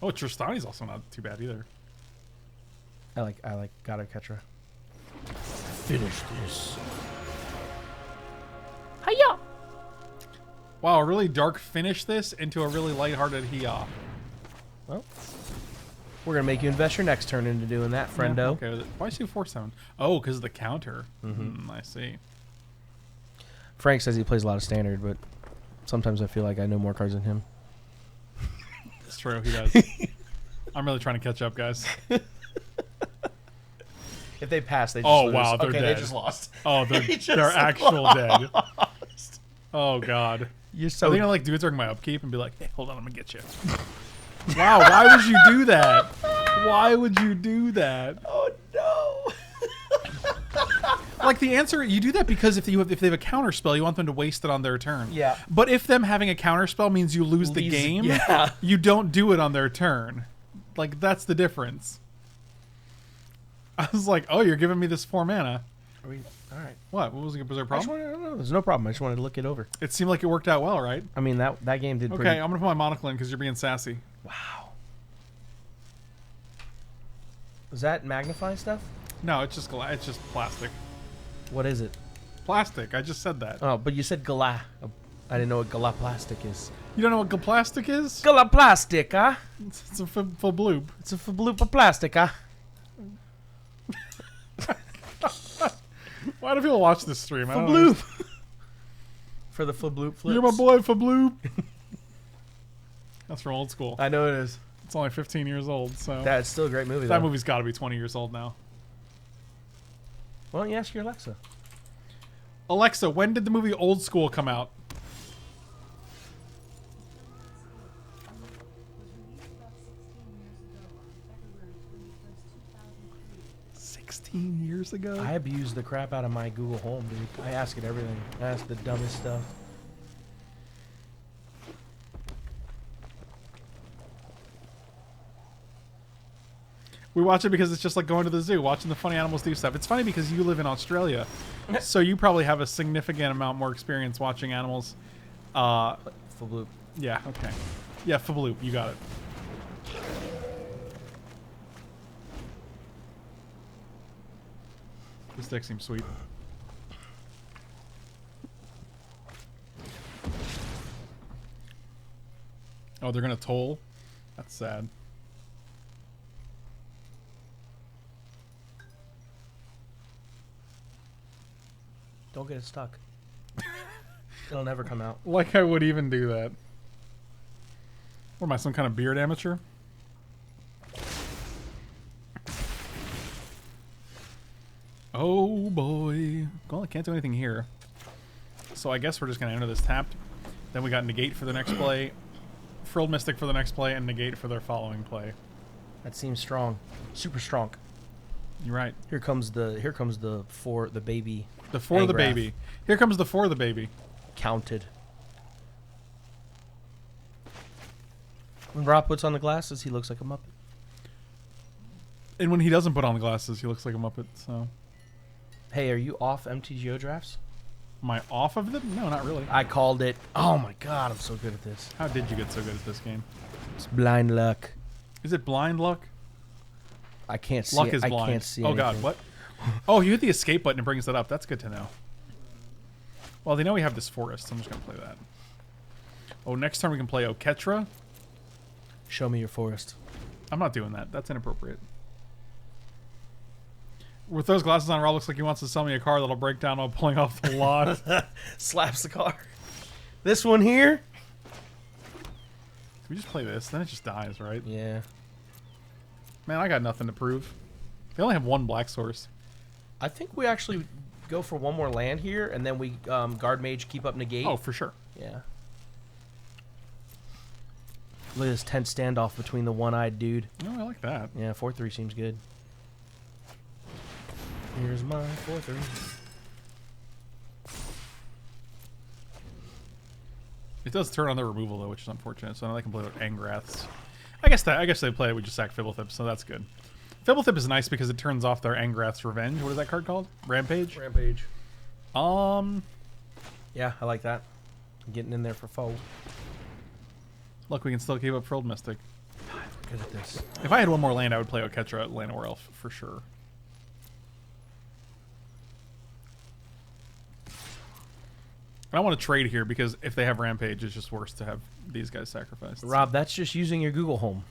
Oh, Tristani's also not too bad either. I like God Oketra. Finish this. Hiya! Wow, a really dark finish this into a really lighthearted hiya. Well, we're gonna make you invest your next turn into doing that, friendo. Yeah, okay with it. Why 2/4/7? Oh, because of the counter. I see. Frank says he plays a lot of standard, but sometimes I feel like I know more cards than him. It's true, he does. I'm really trying to catch up, guys. If they pass, they just Oh, lose. wow, they're okay, dead. they just lost. Oh, they're actual dead. Oh, God. You're Are so. they gonna like do it during my upkeep and be like, hey, hold on, I'm gonna get you. Wow, why would you do that? Why would you do that? Oh no! Like the answer, you do that because if they have a counter spell, you want them to waste it on their turn. Yeah. But if them having a counter spell means you lose the game, yeah. you don't do it on their turn. Like that's the difference. I was like, oh, you're giving me this 4 mana. All right. What? Was there a I just problem? wanted, no, there's no problem. I just wanted to look it over. It seemed like it worked out well, right? I mean that game did. Okay, Pretty... I'm gonna put my monocle in because you're being sassy. Wow. Is that magnify stuff? No, it's just plastic. What is it? Plastic. I just said that. Oh, but you said gala. I didn't know what gala plastic is. You don't know what plastic is? Gala plastic, huh? It's a full bloop. It's a fabloop plastic, huh? Why do people watch this stream? I don't Fabloop. understand. For the fabloop flips. You're my boy, Fabloop. That's from old school. I know it is. It's only 15 years old, so That's still a great movie, that though. movie's got to be 20 years old now. Why don't you ask your Alexa? Alexa, when did the movie Old School come out? Years ago. I abuse the crap out of my Google Home, dude. I ask it everything. I ask the dumbest stuff. We watch it because it's just like going to the zoo, watching the funny animals do stuff. It's funny because you live in Australia, so you probably have a significant amount more experience watching animals. Fabloop. Yeah, okay. Yeah, Fabloop, you got it. This deck seems sweet. Oh, they're gonna toll? That's sad. Don't get it stuck. It'll never come out. Like I would even do that. What am I, some kind of beard amateur? Oh boy. Well, I can't do anything here. So I guess we're just going to enter this tapped. Then we got Negate for the next play, Frilled Mystic for the next play, and Negate for their following play. That seems strong. Super strong. You're right. Here comes the baby. The for the Angrath. baby. Here comes the for the baby. Counted. When Rob puts on the glasses, he looks like a Muppet. And when he doesn't put on the glasses, he looks like a Muppet, so... Hey, are you off MTGO drafts? Am I off of them? No, not really. I called it. Oh my god, I'm so good at this. How did you get so good at this game? It's blind luck. Is it blind luck? I can't see. Luck it. is blind. I can't see. Oh god, anything. what? Oh, you hit the escape button and brings that up. That's good to know. Well, they know we have this forest, so I'm just gonna play that. Oh, next turn we can play Oketra. Show me your forest. I'm not doing that. That's inappropriate. With those glasses on, Rob looks like he wants to sell me a car that'll break down while pulling off the lot. Slaps the car. This one here? We just play this, then it just dies, right? Yeah. Man, I got nothing to prove. They only have one black source. I think we actually go for one more land here, and then we Guardmage keep up Negate. Oh, for sure. Yeah. Look at this tense standoff between the one-eyed dude. Oh, I like that. Yeah, 4-3 seems good. Here's my 4-3. It does turn on the removal though, which is unfortunate. So now they can play with Angraths. I guess they play it. We just sack Fblthp, so that's good. Fblthp is nice because it turns off their Angrath's Revenge. What is that card called? Rampage. Rampage. Yeah, I like that. Getting in there for foe. Look, we can still keep up Frilled Mystic. Good at this. If I had one more land, I would play Oketra at Llanowar Elf for sure. I don't want to trade here because if they have Rampage, it's just worse to have these guys sacrificed. Rob, that's just using your Google Home.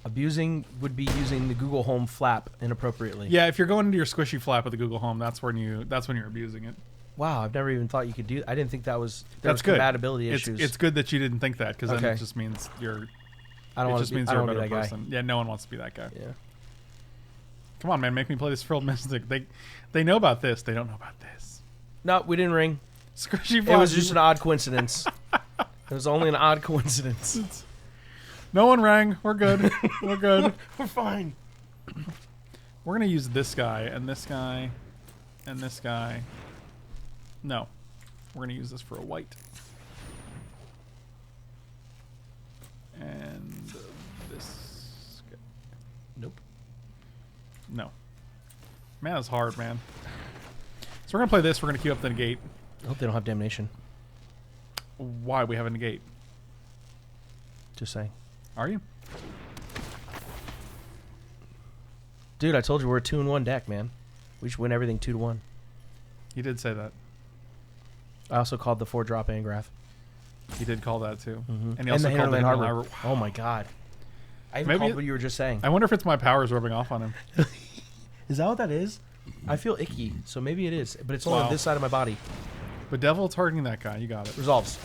Abusing would be using the Google Home flap inappropriately. Yeah, if you're going into your squishy flap with the Google Home, that's when you're abusing it. Wow, I've never even thought you could do. I didn't think that was. That's good. Compatibility It's, issues. it's good that you didn't think that because then Okay. it just means you're. I don't it want just to be, means I you're a don't better wanna be that person. Yeah, no one wants to be that guy. guy. Yeah. Come on, man, make me play this Frilled Mystic. They know about this. They don't know about this. No, we didn't ring. Squishy It flap. was just an odd coincidence. It was only an odd coincidence. No one rang. We're good. We're good. We're fine. We're gonna use this guy and this guy and this guy. No, we're gonna use this for a white. And this guy. Nope. No. Man, that's hard, man. So we're gonna play this. We're gonna queue up the negate. I hope they don't have damnation. Why? We have a negate. Just saying. Are you? Dude, I told you we're a 2-in-1 deck, man. We should win everything 2-1. You did say that. I also called the 4-drop Angrath. You did call that too. Mm-hmm. And he also the called the Hinterland Harbor. Harbor. Oh my god. I even Maybe called it- what you were just saying. I wonder if it's my powers rubbing off on him. Is that what that is? I feel icky, so maybe it is. But it's only Wow. on this side of my body. But Devil targeting that guy. You got it. Resolves.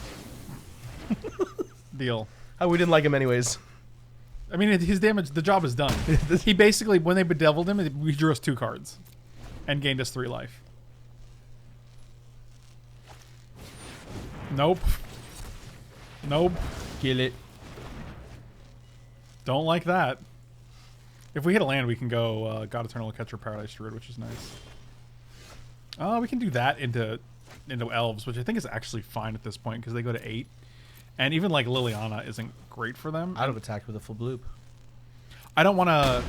Deal. Oh, we didn't like him anyways. I mean, his damage, the job is done. He basically, when they bedeviled him, we drew us 2 cards and gained us 3 life. Nope. Nope. Kill it. Don't like that. If we hit a land, we can go God-Eternal Oketra, Paradise Druid, which is nice. We can do that into Elves, which I think is actually fine at this point because they go to 8. And even like Liliana isn't great for them. I'd have attacked with a full bloop. I don't want to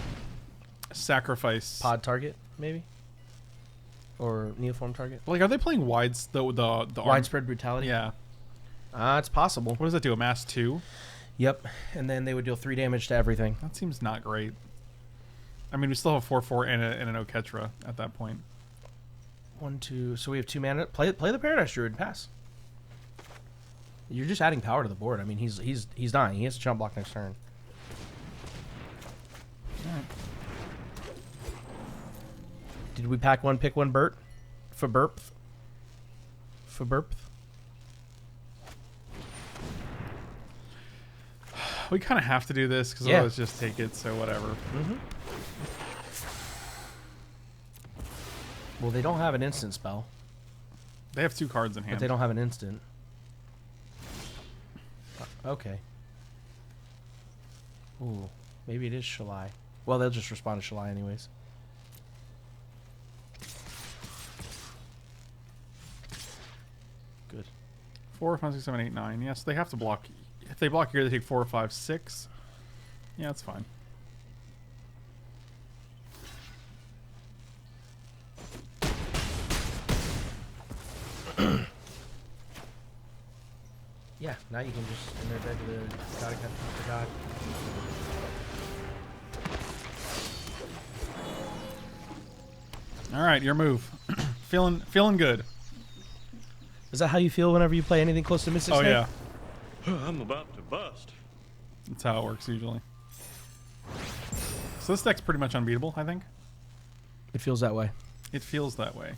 sacrifice. Pod target, maybe? Or Neoform target? Like, are they playing wides the Widespread brutality? Yeah. It's possible. What does that do? A mass 2? Yep. And then they would deal 3 damage to everything. That seems not great. I mean, we still have 4/4 and an Oketra at that point. 1, 2. So we have 2 mana. Play the Paradise Druid. Pass. You're just adding power to the board. I mean, he's dying. He has to jump block next turn. Alright. Did we pack one, pick one, Bert? Fblthp? Fblthp? We kind of have to do this because Yeah. otherwise just take it, so whatever. Mm-hmm. Well, they don't have an instant spell, They have 2 cards in hand. but they don't have an instant. Okay. Ooh, maybe it is Shalai. Well, they'll just respond to Shalai anyways. Good. 4, 5, 6, 7, 8, 9. Yes, they have to block. If they block here, they take 4, 5, 6. Yeah, that's fine. Yeah, now you can just interject the God. All right, your move. feeling good. Is that how you feel whenever you play anything close to Mystic Oh Snake? yeah, I'm about to bust. that's how it works usually. So this deck's pretty much unbeatable, I think. It feels that way. It feels that way.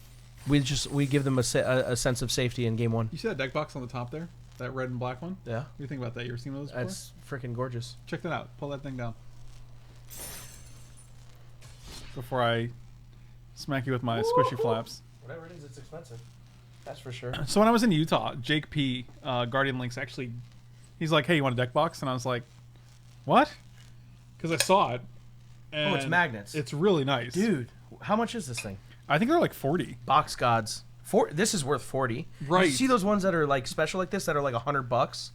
We give them a sense of safety in game one. You see that deck box on the top there? That red and black one? Yeah. What do you think about that? You ever seen those before? That's freaking gorgeous. Check that out. Pull that thing down. Before I smack you with my squishy flaps. Whatever it is, it's expensive. That's for sure. So when I was in Utah, Jake P, Guardian Links, actually, he's like, hey, you want a deck box? And I was like, what? Because I saw it. And it's magnets. It's really nice. Dude, how much is this thing? I think they're like 40. Box gods. This is worth 40. Right. You see those ones that are like special like this that are like $100?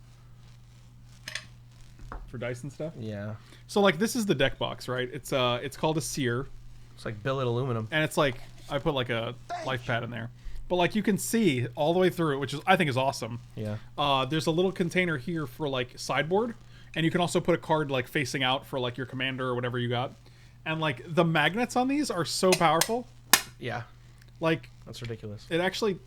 For dice and stuff? Yeah. So like this is the deck box, right? It's called a Seer. It's like billet aluminum. And it's like, I put like a life pad in there. But like you can see all the way through it, which is I think is awesome. Yeah. There's a little container here for like sideboard. And you can also put a card like facing out for like your commander or whatever you got. And like the magnets on these are so powerful. Yeah. Like That's ridiculous. it actually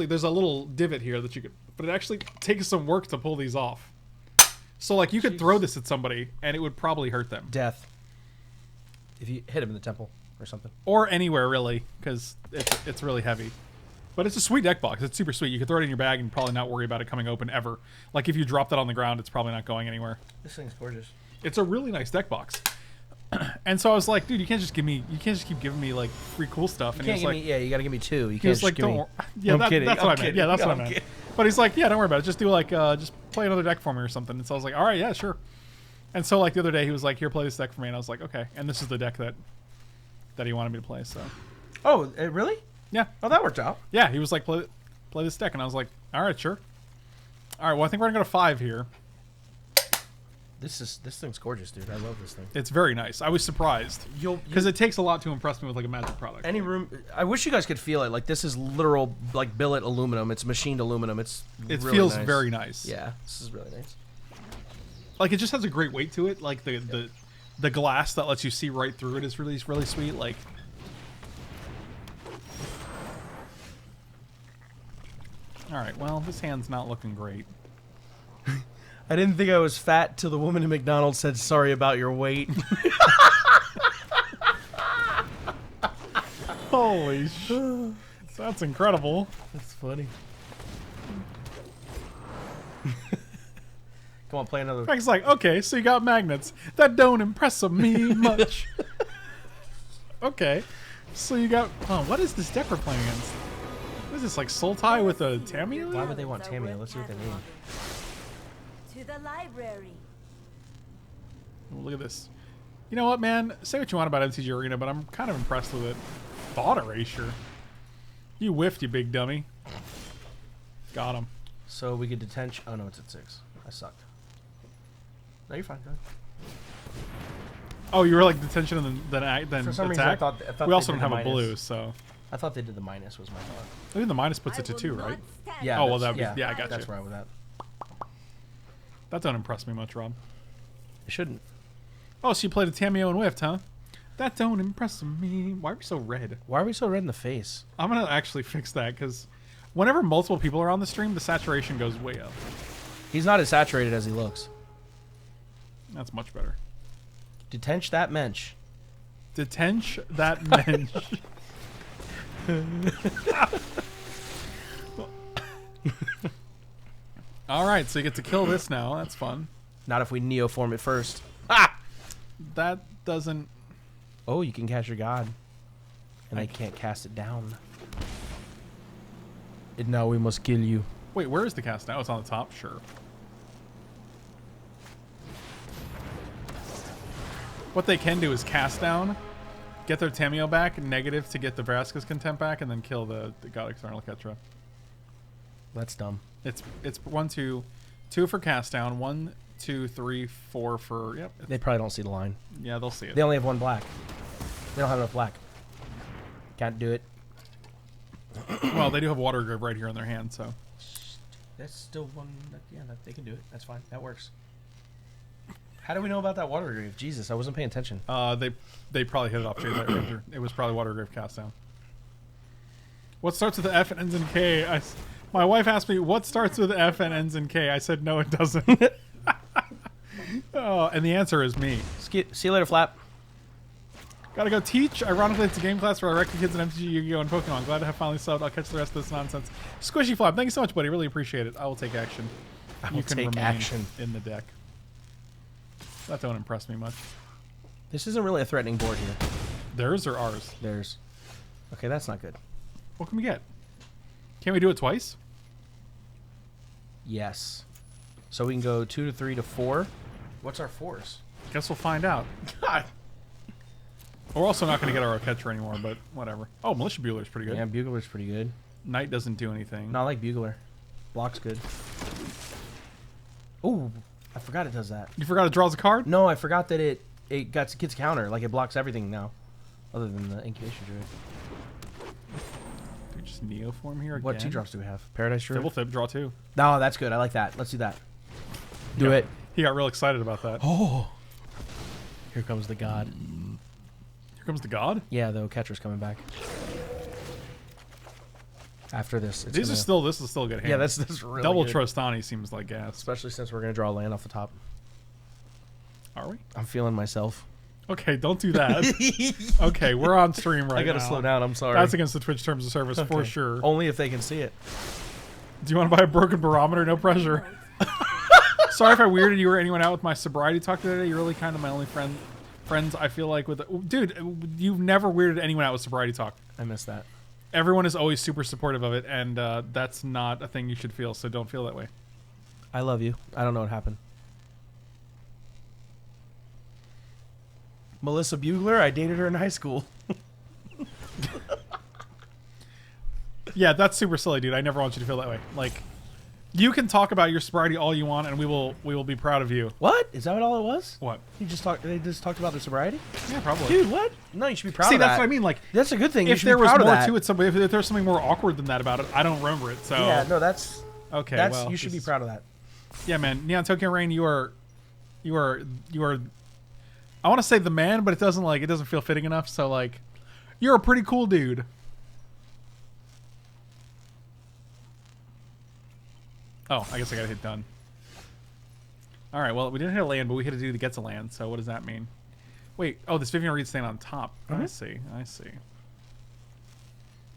there's a little divot here that you could, but it actually takes some work to pull these off. So like you could throw this at somebody and it would probably hurt them. Death. If you hit him in the temple or something. Or anywhere really, because it's really heavy. But it's a sweet deck box. It's super sweet. You can throw it in your bag and probably not worry about it coming open ever. Like if you drop that on the ground, it's probably not going anywhere. This thing's gorgeous. It's a really nice deck box. And so I was like, dude, you can't just keep giving me like free cool stuff. And You he can't was give like, me, yeah, you gotta give me two. You he can't was just like, give me... don't. Yeah, I'm kidding. that's I'm what I meant. kidding. Yeah, that's what I I'm meant. kidding. But he's like, yeah, don't worry about it. Just do like, just play another deck for me or something. And so I was like, all right, yeah, sure. And so like the other day, he was like, here, play this deck for me. And I was like, okay. And this is the deck that he wanted me to play. So Oh, really? yeah, Oh, that worked out. yeah, he was like, play this deck, and I was like, all right, sure. All right, well, I think we're gonna go to 5 here. This thing's gorgeous, dude. I love this thing. It's very nice. I was surprised because it takes a lot to impress me with like a Magic product. Any room... I wish you guys could feel it. Like, this is literal, like, billet aluminum. It's machined aluminum. It really feels nice. very nice. Yeah, this is really nice. Like it just has a great weight to it. Like the glass that lets you see right through it is really sweet. Like. All right. Well, this hand's not looking great. I didn't think I was fat till the woman in McDonald's said, sorry about your weight. Holy sh! That's incredible. That's funny. Come on, play another. Frank's like, okay, so you got magnets. That don't impress me much. Okay. So you got... Oh, what is this deck we're playing against? What is this, like Sultai with a Tamiya? Why would they want Tamiya? Let's see what they mean. To the library. Look at this. You know what, man? Say what you want about MTG Arena, but I'm kind of impressed with it. Thought erasure. You whiffed, you big dummy. Got him. So we get detention. Oh, no, it's at 6. I sucked. No, you're fine. Go ahead. Oh, you were like detention and then For some attack? reason, I thought we also they don't did have the a blue, minus. so... I thought they did the minus was my thought. I think the minus puts it to I 2, will right? not stand Yeah. Oh, well, that's- that'd be- yeah, I got That's you. where I was at. That don't impress me much, Rob. It shouldn't. Oh, so you played a Tamiyo and whiffed, huh? That don't impress me. Why are we so red? Why are we so red in the face? I'm going to actually fix that, because whenever multiple people are on the stream, the saturation goes way up. He's not as saturated as he looks. That's much better. Detench that mensch. Detench that mensch. Alright, so you get to kill this now. That's fun. Not if we neoform it first. That doesn't... Oh, you can cast your god. And I can't cast it down. And now we must kill you. Wait, where is the cast now? It's on the top? Sure. What they can do is cast down, get their Tamiyo back, negative to get the Vraska's Contempt back, and then kill the God-Eternal Oketra. That's dumb. It's 1, 2 for cast down, 1, 2, 3, 4 for... Yep. They probably don't see the line. Yeah, they'll see it. They only have one black. They don't have enough black. Can't do it. Well, they do have Water Grove right here in their hand, so... That's still one. Yeah, they can do it. That's fine. That works. How do we know about that water grave? Jesus, I wasn't paying attention. They probably hit it off Jadelight Ranger. It was probably Watergrave cast down. What starts with the F and ends in K? My wife asked me what starts with F and ends in K. I said no, it doesn't. Oh, and the answer is me. See you later, Flap. Gotta go teach. Ironically, it's a game class where I wreck the kids in MTG, Yu-Gi-Oh, and Pokemon. Glad to have finally subbed. I'll catch the rest of this nonsense. Squishy Flap, thank you so much, buddy. Really appreciate it. I will take action. I will take action in the deck. That don't impress me much. This isn't really a threatening board here. Theirs or ours? Theirs. Okay, that's not good. What can we get? Can't we do it twice? Yes. So we can go 2 to 3 to 4. What's our 4s? Guess we'll find out. God. We're also not going to get our Oketra anymore, but whatever. Oh, Militia Bugler's pretty good. Yeah, Bugler's pretty good. Knight doesn't do anything. Not like Bugler. Block's good. Ooh, I forgot it does that. You forgot it draws a card? No, I forgot that it gets counter. Like, it blocks everything now. Other than the Incubation Druid. Do we just Neoform here again? What 2-drops do we have? Paradise Druid? Fblthp, draw 2. No, that's good. I like that. Let's do that. Do it. He got real excited about that. Oh. Here comes the god. Here comes the god? Yeah, the Oketra's coming back. After this. This is still a good hand. Yeah, that's really Double good. Trostani seems like gas. Especially since we're going to draw a land off the top. Are we? I'm feeling myself. Okay, don't do that. Okay, we're on stream right now. I gotta slow down. I'm sorry. That's against the Twitch terms of service for sure. Only if they can see it. Do you want to buy a broken barometer? No pressure. Sorry if I weirded you or anyone out with my sobriety talk today. You're really kind of my only friends. I feel like with dude, you've never weirded anyone out with sobriety talk. I missed that. Everyone is always super supportive of it, and that's not a thing you should feel. So don't feel that way. I love you. I don't know what happened. Melissa Bugler, I dated her in high school. Yeah, that's super silly, dude. I never want you to feel that way. Like, you can talk about your sobriety all you want, and we will be proud of you. What? Is that all it was? What? They just talked about their sobriety? Yeah, probably. Dude, what? No, you should be proud See, of that. that's what I mean. Like, that's a good thing. If there was more to it, if there's something more awkward than that about it, I don't remember it. So yeah, no, that's okay. That's well, you should be proud of that. Yeah, man. Neon Tokyo Rain, you are. I want to say the man, but it doesn't feel fitting enough. So like, you're a pretty cool dude. Oh, I guess I gotta hit done. All right. Well, we didn't hit a land, but we hit a dude that gets a land. So what does that mean? Wait. Oh, this Vivian Reed's staying on top. I see. I see.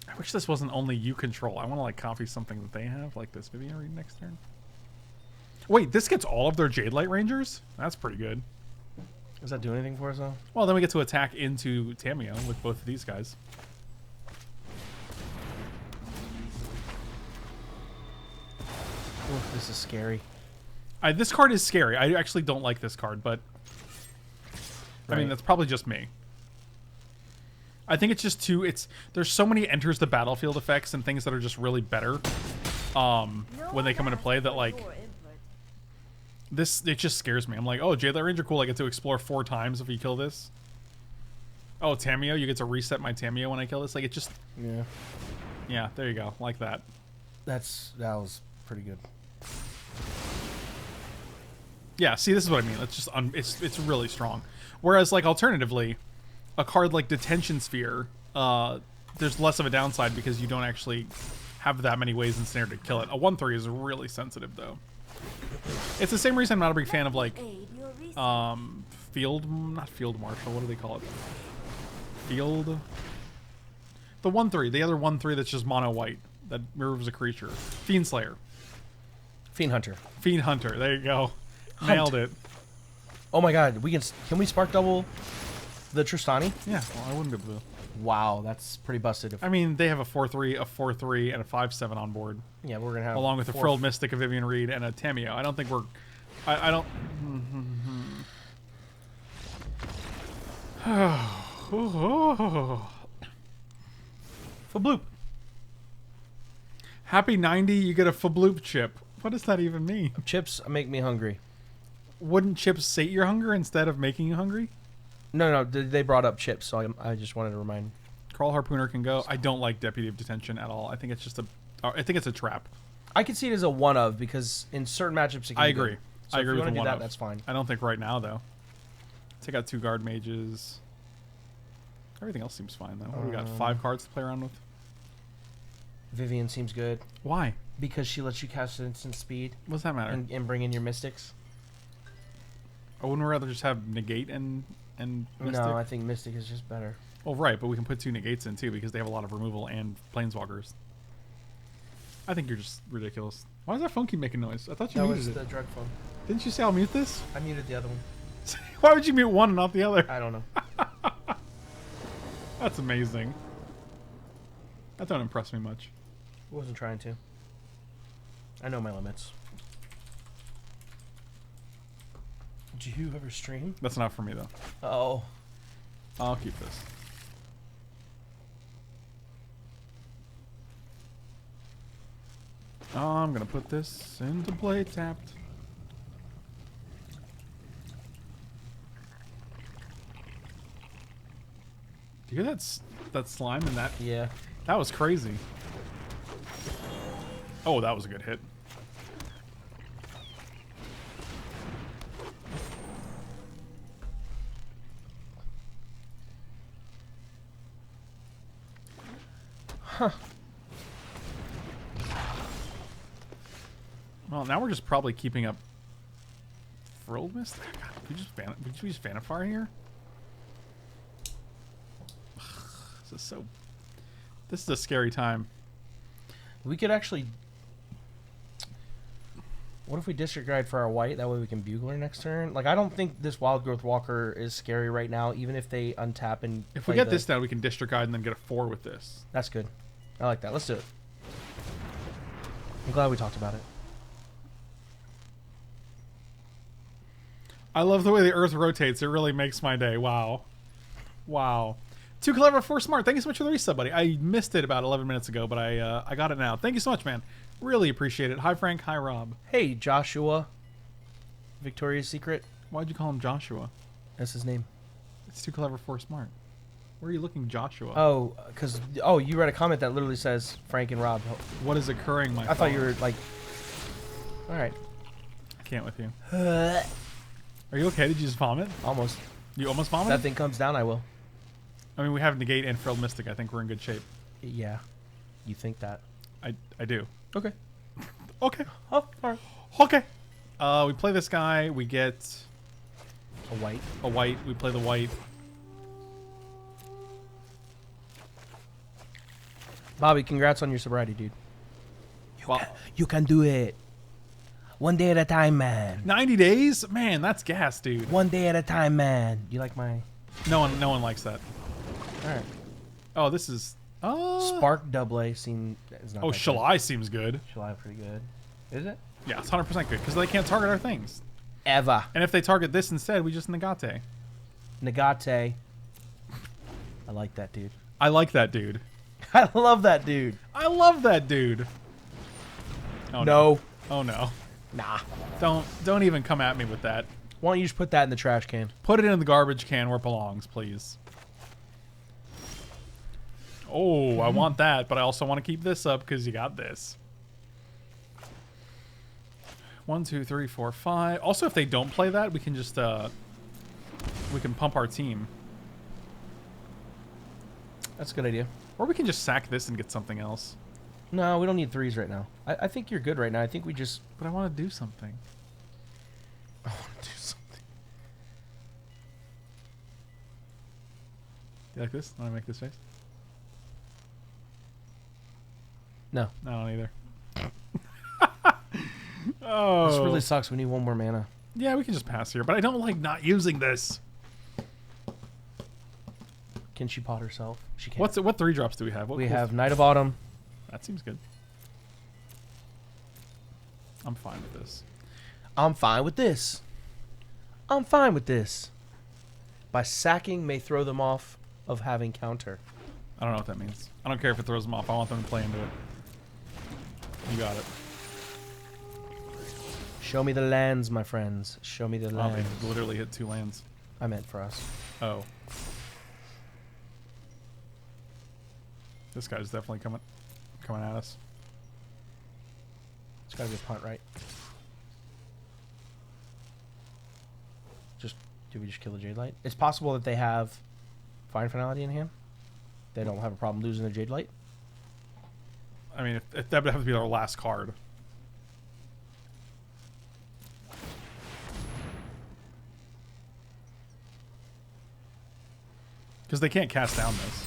I wish this wasn't only you control. I want to like copy something that they have, like this Vivian Reed next turn. Wait, this gets all of their Jadelight Rangers? That's pretty good. Does that do anything for us though? Well, then we get to attack into Tamiyo with both of these guys. Ooh, this is scary. This card is scary. I actually don't like this card, but I mean that's probably just me. I think it's just there's so many enters the battlefield effects and things that are just really better when they come into play that like it just scares me. I'm like, oh, Jadelight Ranger, cool. I get to explore 4 times if you kill this. Oh, Tamiyo, you get to reset my Tamiyo when I kill this. Like it just yeah. There you go, like that. That was pretty good. Yeah, see, this is what I mean. It's just it's really strong. Whereas, like, alternatively, a card like Detention Sphere, there's less of a downside because you don't actually have that many ways in Standard to kill it. A 1/3 is really sensitive, though. It's the same reason I'm not a big fan of, like, not Field Marshal. What do they call it? Field. The 1/3, the other 1/3 that's just mono white that removes a creature. Fiend Slayer. Fiend Hunter. Fiend Hunter. There you go. Nailed it. Oh my god, can we spark double the Tristani? Yeah, well, I wouldn't be able to. Wow, that's pretty busted. I mean, they have a 4/3, a 4/3, and a 5/7 on board. Yeah, we're gonna have along with a Frilled Mystic, a Vivian Reed, and a Tamiyo. I don't think we're. I don't. Fabloop. Happy 90, you get a Fabloop chip. What does that even mean? Chips make me hungry. Wouldn't chips sate your hunger instead of making you hungry? No, they brought up chips, so I just wanted to remind. Kraul Harpooner can go. I don't like Deputy of Detention at all. I think it's just I think it's a trap. I could see it as a one of because in certain matchups it can I be agree. good. So I if agree you with want to do one that, of. that's fine. I don't think right now though. Take out 2 guard mages. Everything else seems fine though. What, we got 5 cards to play around with. Vivian seems good Why? because she lets you cast at instant speed What's that matter? and bring in your mystics. I wouldn't rather just have negate and mystic. No, I think mystic is just better. Well, right, but we can put 2 negates in too because they have a lot of removal and planeswalkers. I think you're just ridiculous. Why does that phone keep making noise? I thought you That muted was it. the drug phone. Didn't you say I'll mute this? I muted the other one. Why would you mute one and not the other? I don't know. That's amazing. That don't impress me much. I wasn't trying to. I know my limits. Do you ever stream? That's not for me though. Oh. I'll keep this. I'm gonna put this into play tapped. Do you hear that slime in that? Yeah. That was crazy. Oh, that was a good hit. Huh. Well, now we're just probably keeping up. Frilled Mystic? God, did you use Vannifar here? This is so. This is a scary time. We could actually. What if we disregard for our white? That way we can Bugler next turn. Like, I don't think this Wild Growth Walker is scary right now, even if they untap and. If we get this down, we can disregard and then get a 4 with this. That's good. I like that. Let's do it. I'm glad we talked about it. I love the way the Earth rotates. It really makes my day. Wow. Wow. 2 clever, 4 smart. Thank you so much for the resub, buddy. I missed it about 11 minutes ago, but I got it now. Thank you so much, man. Really appreciate it. Hi, Frank. Hi, Rob. Hey, Joshua. Victoria's Secret. Why'd you call him Joshua? That's his name. It's 2 clever, 4 smart. Where are you looking, Joshua? Oh, because you read a comment that literally says Frank and Rob. What is occurring, my I thought you were like. All right. I can't with you. Are you okay? Did you just vomit? Almost. You almost vomited? That thing comes down, I will. I mean, we have Negate and Frilled Mystic. I think we're in good shape. Yeah. You think that? I do. Okay. Okay. Oh, all right. Okay. We play this guy. We get A white. a white. We play the white. Bobby, congrats on your sobriety, dude. Well, You can do it. One day at a time, man. 90 days? Man, that's gas, dude. One day at a time, man. You like my... No one likes that. All right. Oh, this is... Spark double A seem... is not Oh, that Shalai seems good. good. Shalai pretty good. Is it? Yeah, it's 100% good because they can't target our things. Eva. And if they target this instead, we just negate. Negate. I like that, dude. I like that dude. I love that dude. I love that dude. Oh No. Oh no. Nah. Don't even come at me with that. Why don't you just put that in the trash can? Put it in the garbage can where it belongs, please. Oh, I want that, but I also want to keep this up because you got this. 1, 2, 3, 4, 5. Also, if they don't play that, we can just we can pump our team, That's a good idea. or we can just sack this and get something else. No, we don't need threes right now. I think you're good right now. I think we just... But I want to do something. I want to do something. Do you like this? Want to make this face? No. I don't either. Oh. This really sucks. We need one more mana. Yeah, we can just pass here, but I don't like not using this. Can she pot herself? She can. What 3 drops do we have? What We cool have Knight of Autumn. That seems good. I'm fine with this. I'm fine with this. I'm fine with this. By sacking may throw them off of having counter. I don't know what that means. I don't care if it throws them off. I want them to play into it. You got it. Show me the lands, my friends. Show me the Oh, lands. they literally hit 2 lands. I meant for us. Oh. This guy's definitely coming at us. It's gotta be a punt, right? Do we just kill the Jade Light? It's possible that they have Fine Finality in hand. They don't have a problem losing their Jade Light. I mean, if that would have to be our last card. Because they can't cast down this.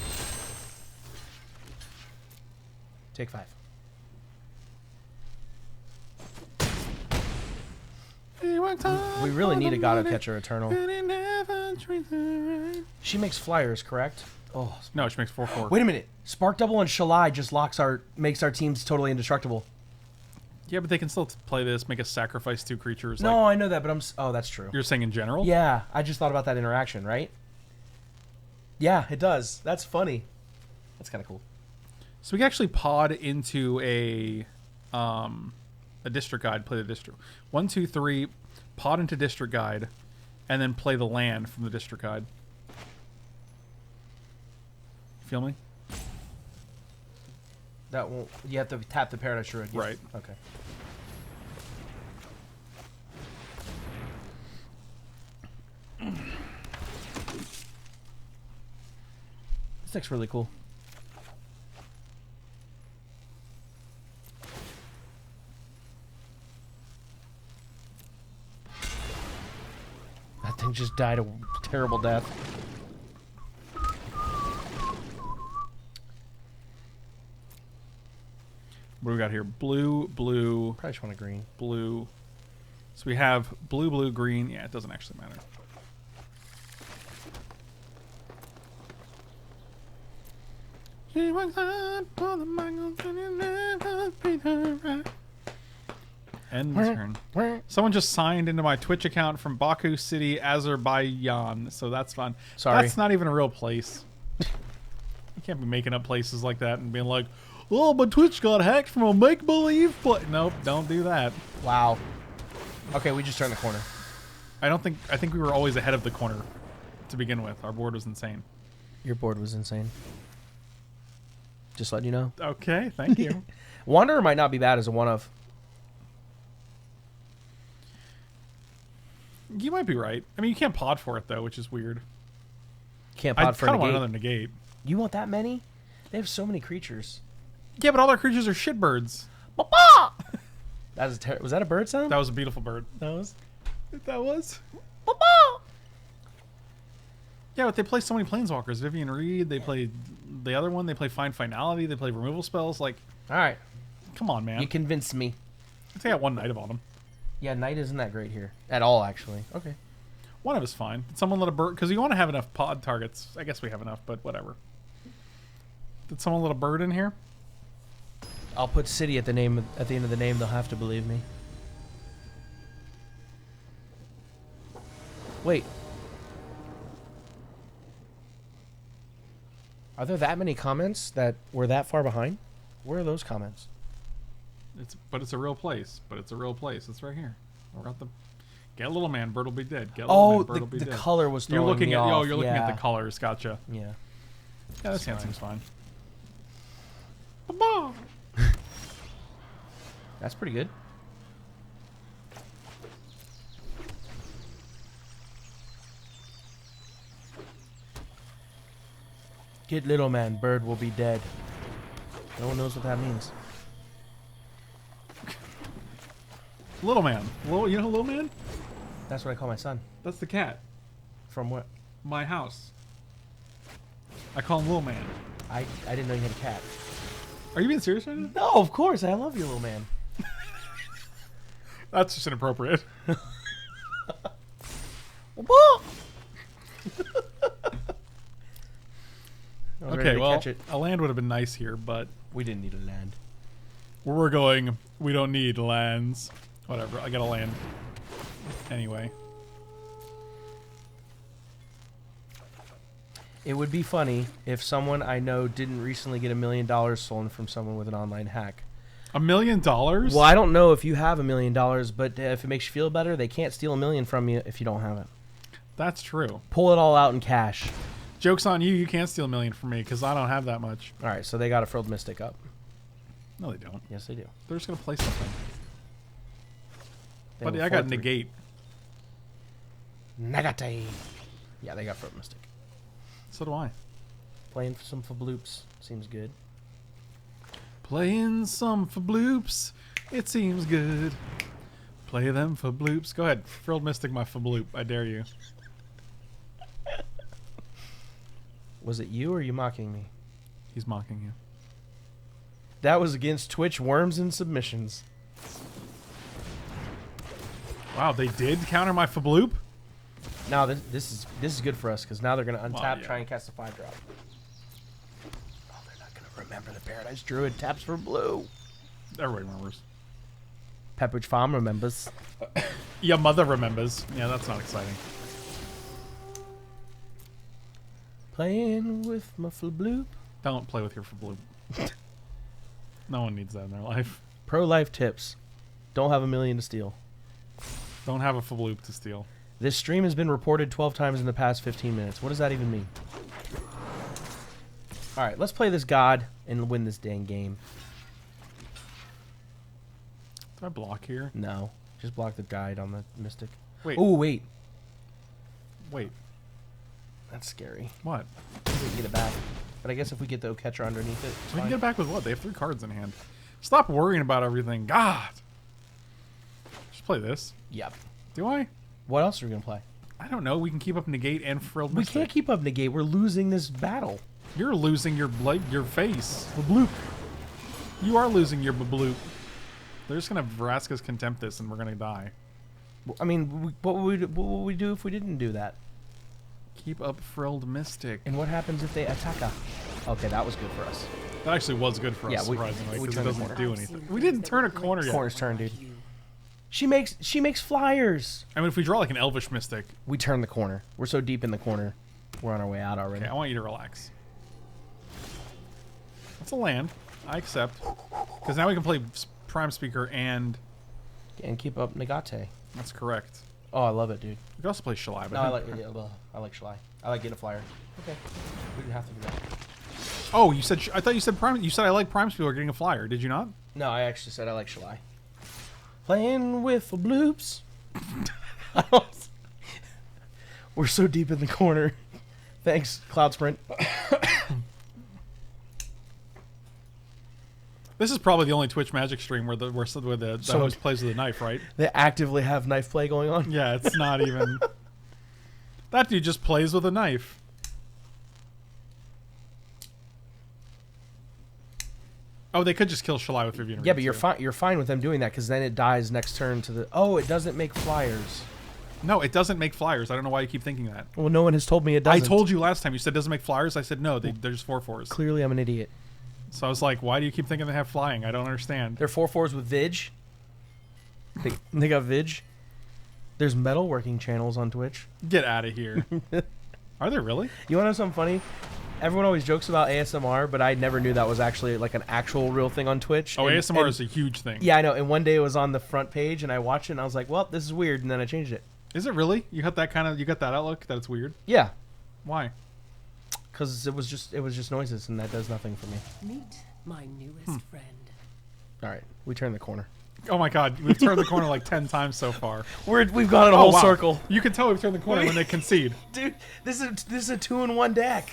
Take 5. We really need a God-Eternal Eternal. She makes flyers, correct? Oh no, she makes 4/4. Wait a minute. Spark Double and Shalai just makes our teams totally indestructible. Yeah, but they can still play this, make us sacrifice 2 creatures. No, I know that, but oh, that's true. You're saying in general? Yeah, I just thought about that interaction, right? Yeah, it does. That's funny. That's kind of cool. So we can actually pod into a district guide, play the district. 1, 2, 3, pod into district guide, and then play the land from the district guide. Feel me? That won't. You have to tap the Paradise Druid. Yeah. Right. Okay. This deck's really cool. That thing just died a terrible death. What do we got here? Blue, blue, Probably just want a green. blue. So we have blue, blue, green. Yeah, it doesn't actually matter. End turn. Someone just signed into my Twitch account from Baku City, Azerbaijan, so that's fun. Sorry. That's not even a real place. You can't be making up places like that and being like, oh, my Twitch got hacked from a make-believe play. Nope, don't do that. Wow. Okay, we just turned the corner. I think we were always ahead of the corner to begin with. Our board was insane. Your board was insane. Just letting you know. Okay, thank you. Wanderer might not be bad as a one-of. You might be right. I mean, you can't pod for it, though, which is weird. Can't I pod for kind of negate. want another negate. You want that many? They have so many creatures. Yeah, but all their creatures are shitbirds. That was was that a bird sound? That was a beautiful bird. That was. That was. Yeah, but they play so many planeswalkers. Vivian Reed, they play the other one, they play Find Finality, they play removal spells. Like, All right. come on, man. You convinced me. I think I got one Knight of Autumn. Yeah, Knight isn't that great here. At all, actually. Okay. One of us fine. Did someone let a bird? Because you want to have enough pod targets. I guess we have enough, but whatever. Did someone let a bird in here? I'll put City at the end of the name. They'll have to believe me. Wait. Are there that many comments that were that far behind? Where are those comments? But it's a real place. It's right here. We're at the. Get a little man, bird will be dead. Get a little Oh, man, bird will be the dead. color was throwing You're looking me at off. you're looking at Yeah. the colors. Gotcha. Yeah. Yeah, this hand seems fine. That's pretty good. Get little man, bird will be dead. No one knows what that means. Little man. You know little man? That's what I call my son. That's the cat. From what? My house. I call him little man. I didn't know you had a cat. Are you being serious right now? No, of course. I love you, little man. That's just inappropriate. Okay, well, catch it. a land would have been nice here, but We didn't need a land. where we're going, we don't need lands. Whatever, I got a land. Anyway. It would be funny if someone I know didn't recently get $1 million stolen from someone with an online hack. $1 million? Well, I don't know if you have $1 million, but if it makes you feel better, they can't steal $1 million from you if you don't have it. That's true. Pull it all out in cash. Joke's on you, you can't steal $1 million from me, because I don't have that much. All right, so they got a Frilled Mystic up. No, they don't. Yes, they do. They're just going to play something. They Buddy, have I a got 4/3. Negate. Negate. Yeah, they got Frilled Mystic. So do I. Playing for some Fblthps. Seems good. Playing some Fblthps. It seems good. Play them Fblthps. Go ahead. Frilled Mystic my Fblthp. I dare you. Was it you or are you mocking me? He's mocking you. That was against Twitch Worms and Submissions. Wow, they did counter my Fblthp? Now this is good for us because now they're gonna untap, Well, yeah. try and cast a 5-drop. Oh, they're not gonna remember the Paradise Druid taps for blue. Everybody remembers. Pepperidge Farm remembers. Your mother remembers. Yeah, that's not exciting. Playing with my Fblthp. Don't play with your Fblthp. No one needs that in their life. Pro life tips: don't have $1 million to steal. Don't have a Fblthp to steal. This stream has been reported 12 times in the past 15 minutes. What does that even mean? All right, let's play this god and win this dang game. Do I block here? No, just block the guide on the Mystic. Wait. Oh wait, Wait. that's scary. What? We can get it back, but I guess if we get the Oketra underneath it, it's We can fine. get back with what? They have 3 cards in hand. Stop worrying about everything. God. Just play this. Yep. Do I? What else are we gonna play? I don't know. We can keep up Negate and Frilled We Mystic. can't keep up Negate. We're losing this battle. You're losing your your face. Bloop. You are losing your Bblthp. They're just gonna Vraska's Contempt this and we're gonna die. I mean, what would we do if we didn't do that? Keep up Frilled Mystic. And what happens if they attack us? Okay, that was good for us. That actually was good for us, Yeah, we surprisingly, turned because it the doesn't corner. do anything. We didn't turn a corner yet. Corner's turn, dude. She makes flyers. I mean, if we draw like an Elvish Mystic, We turn the corner. We're so deep in the corner. We're on our way out already. okay, I want you to relax. That's a land. I accept. Because now we can play Prime Speaker and... And keep up Negate. That's correct. Oh, I love it, dude. We can also play Shalai. But No, I like Shalai. I like getting a flyer. Okay. We didn't have to do that. Oh, you said... I thought you said Prime... You said I like Prime Speaker getting a flyer. Did you not? No, I actually said I like Shalai. Playing with the bloops. We're so deep in the corner. Thanks, Cloud Sprint. This is probably the only Twitch Magic stream where the host plays with a knife, right? They actively have knife play going on. Yeah, it's not even... That dude just plays with a knife. Oh, they could just kill Shalai with Revealing. Yeah, but you're fine. You're fine with them doing that because then it dies next turn to the. Oh, it doesn't make flyers. No, it doesn't make flyers. I don't know why you keep thinking that. Well, no one has told me it doesn't. I told you last time. You said it doesn't make flyers. I said no. They're just 4/4s. Clearly, I'm an idiot. So I was like, why do you keep thinking they have flying? I don't understand. They're 4/4s with Vig. They got Vig. There's metalworking channels on Twitch. Get out of here. Are there really? You want to know something funny? Everyone always jokes about ASMR, but I never knew that was actually like an actual real thing on Twitch. Oh, And- ASMR and- is a huge thing. Yeah, I know. And one day it was on the front page, and I watched it, and I was like, "Well, this is weird," and then I changed it. Is it really? You got that outlook that it's weird? Yeah, Why? because it was just noises, and that does nothing for me. Meet my newest friend. All right, we turn the corner. Oh my god, we've turned the corner like 10 times so far. We've gone in a whole wow. circle, You can tell we've turned the corner when they concede. dude. This is a 2-in-1 deck.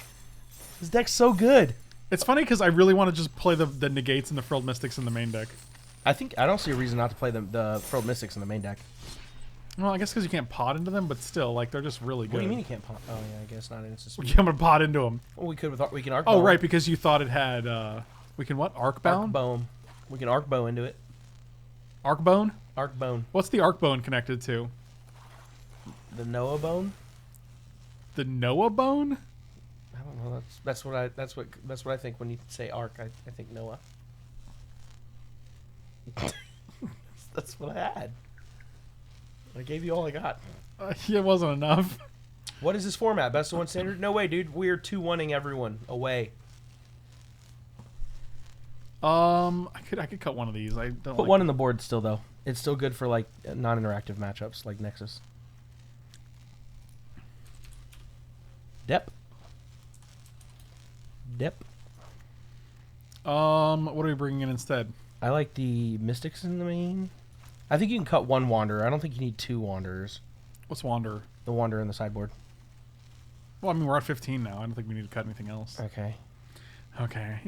This deck's so good. It's funny because I really want to just play the Negates and the Frilled Mystics in the main deck. I don't see a reason not to play the Frilled Mystics in the main deck. Well, I guess because you can't pot into them, but still, like, they're just really good. What do you mean you can't pop? Oh yeah, I guess not. It's just I'm gonna pot into them. well, we could we can arc. Oh, bow. right, because you thought it had, we can what? Arc Arcbound? bone. We can arc bow into it. Arcbone? Arc bone. What's the Arcbone connected to? The Noah bone. The Noah Bone? I don't know. That's what I think when you say arc. I think Noah. That's what I had. I gave you all I got. It wasn't enough. What is this format? Best of one standard? No way, dude. We're 2-1ing everyone away. I could cut one of these. I don't Put like one on the board still, though. It's still good for like non-interactive matchups like Nexus. Dep. what are we bringing in instead? I like the Mystics in the main. I think you can cut one Wanderer. I don't think you need 2 Wanderers. What's Wanderer? The Wanderer in the sideboard. Well, I mean, we're at 15 now. I don't think we need to cut anything else. Okay. Okay.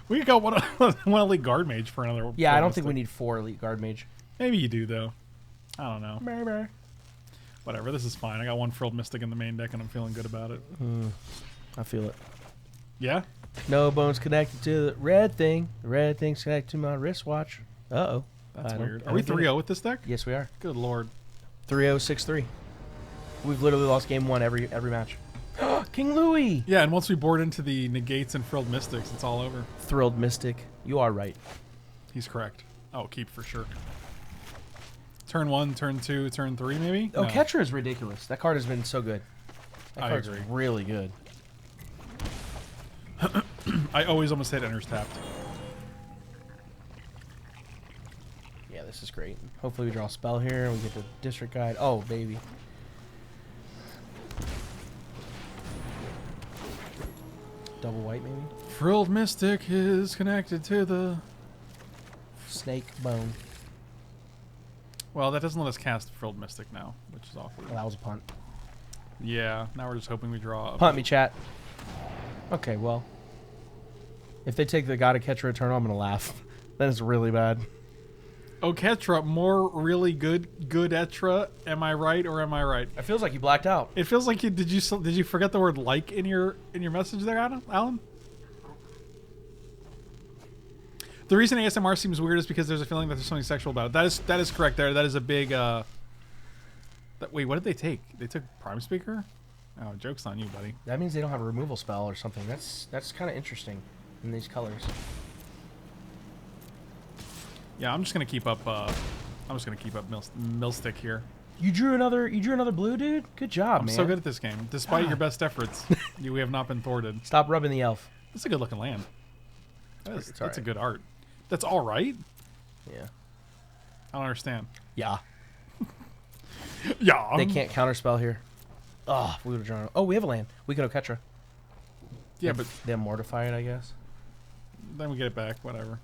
We got one Elite Guardmage for another. Yeah, I don't think we need 4 Elite Guardmage. Maybe you do, though. I don't know. Maybe. Whatever, this is fine. I got one Frilled Mystic in the main deck, and I'm feeling good about it. I feel it. Yeah? No bones connected to the red thing. The red thing's connected to my wristwatch. Uh-oh. That's weird. Are we 3-0 with this deck? Yes, we are. Good lord. 3-0, 6-3. We've literally lost game 1 every match. King Louis! Yeah, and once we board into the Negates and Frilled Mystics, it's all over. Thrilled Mystic. You are right. He's correct. Oh, keep for sure. Turn 1, turn 2, turn 3, maybe? No. Oketra is ridiculous. That card has been so good. That I card's agree. really good. I always almost hit enters tapped. Yeah, this is great. Hopefully we draw a spell here and we get the district guide. Oh, baby. Double white, maybe? Frilled Mystic is connected to the... Snake bone. Well, that doesn't let us cast Frilled Mystic now, which is awkward. Well, that was a punt. Yeah, now we're just hoping we draw... Punt me, chat. Okay, well. If they take the God-Eternal Oketra, I'm going to laugh. Then it's really bad. Oketra, more really good Etra. Am I right or am I right? It feels like you blacked out. It feels like you did you forget the word like in your message there, Alan? The reason ASMR seems weird is because there's a feeling that there's something sexual about it. That is correct there. That is a big wait, what did they take? They took Prime Speaker? Oh, joke's on you, buddy. That means they don't have a removal spell or something. That's kind of interesting in these colors. Yeah, I'm just gonna keep up Millstick here. You drew another blue, dude? Good job, I'm man. so good at this game. Despite your best efforts, we have not been thwarted. Stop rubbing the elf. That's a good looking land. That's alright. a good art. That's all right? Yeah. I don't understand. Yeah. Yeah. They can't counterspell here. Oh, we would have drawn. Oh, we have a land. We can Oketra. Yeah, but They mortify it, I guess. then we get it back. Whatever.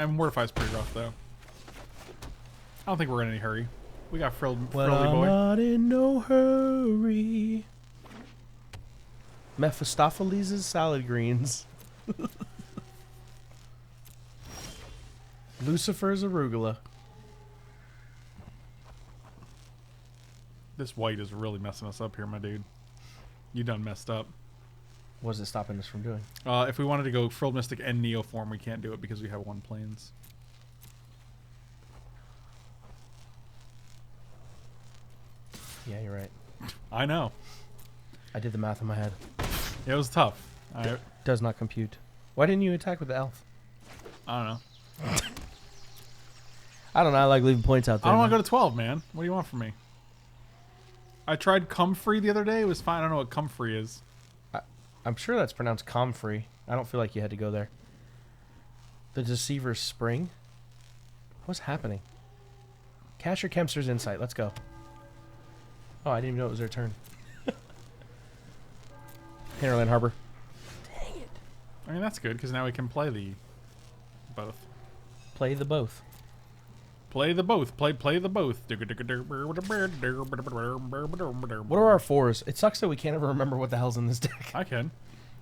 Mortify's pretty rough though. I don't think we're in any hurry. We got Frilly I'm boy. not in no hurry. Mephistopheles' salad greens. Lucifer's arugula. This white is really messing us up here, my dude. You done messed up. What is it stopping us from doing? If we wanted to go Frilled Mystic and Neoform, we can't do it because we have 1 planes. Yeah, you're right. I know. I did the math in my head. It was tough. I Does not compute. Why didn't you attack with the elf? don't know. I don't know. I like leaving points out there. I don't want to go to 12, man. What do you want from me? I tried Comfrey the other day. It was fine. I don't know what Comfrey is. I'm sure that's pronounced Comfrey. I don't feel like you had to go there. The Deceiver's Spring? What's happening? Casher Kempster's Insight. Let's go. Oh, I didn't even know it was their turn. Hinterland Harbor. Dang it. I mean, that's good because now we can play the both. Play the both. Play the both. Play the both. What are our 4s? It sucks that we can't ever remember what the hell's in this deck. I can.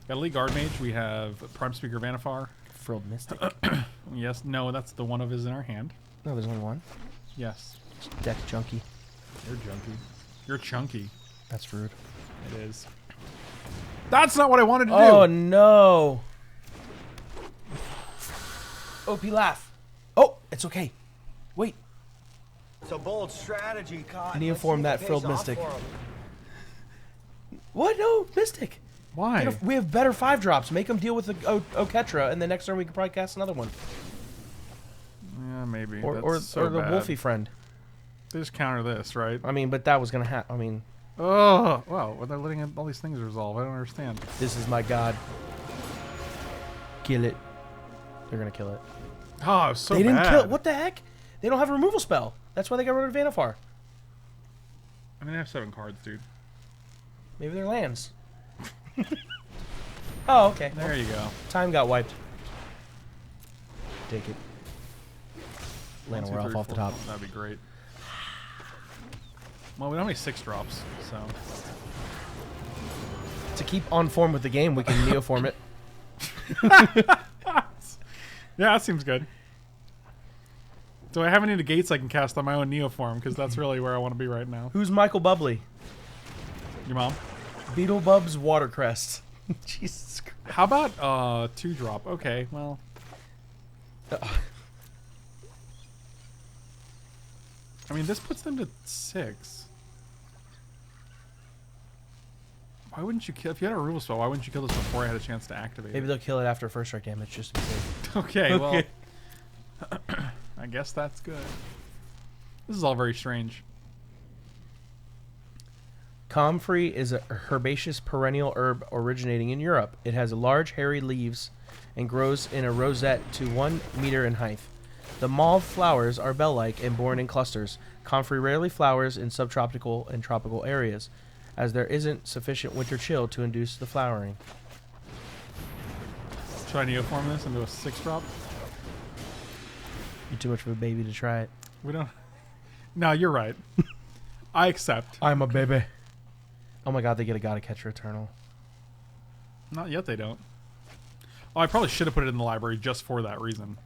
Got Elite Guardmage. We have Prime Speaker Vannifar. Frilled Mystic. Yes. No, that's the one of his in our hand. No, there's only one. Yes. Deck junkie. You're junky. You're chunky. That's rude. It is. That's not what I wanted to do. Oh, no. OP laugh. Oh, it's okay. Wait. It's a bold strategy, God. Neoform that Frilled Mystic. What? No, Mystic. Why? We have better 5-drops. Make them deal with the Oketra, and the next turn we can probably cast another one. Yeah, maybe. Or That's so the bad. Wolfie friend. They just counter this, right? I mean, but that was going to happen. I mean, Oh, wow. Well, they're letting all these things resolve. I don't understand. this is my god. Kill it. They're going to kill it. Oh, it's so They didn't bad. kill it. What the heck? They don't have a removal spell. That's why they got rid of Vannifar. I mean, they have 7 cards, dude. Maybe they're lands. Oh, okay. There you go. Time got wiped. Take it. 1, 2, Llanowar Elf 3, off the 4. top. That'd be great. Well, we don't have any 6-drops, so... To keep on form with the game, we can Neoform it. Yeah, that seems good. Do I have any negates I can cast on my own Neoform? Because that's really where I want to be right now. Who's Michael Bubbly? Your mom? Beetlebub's Watercrest. Jesus Christ. How about 2-drop? Okay, well... I mean, this puts them to 6. Why wouldn't you kill... If you had a removal spell, why wouldn't you kill this before I had a chance to activate Maybe it? they'll kill it after first strike damage, just to be safe. Okay, well... I guess that's good. This is all very strange. Comfrey is a herbaceous perennial herb originating in Europe. It has large, hairy leaves and grows in a rosette to 1 meter in height. The mauve flowers are bell-like and borne in clusters. Comfrey rarely flowers in subtropical and tropical areas, as there isn't sufficient winter chill to induce the flowering. Should I Neoform this into a 6-drop? You're too much of a baby to try it. We don't... No, you're right. I accept. I'm a baby. Oh my god, they get a God-Eternal Eternal. Not yet, they don't. Oh, I probably should have put it in the library just for that reason.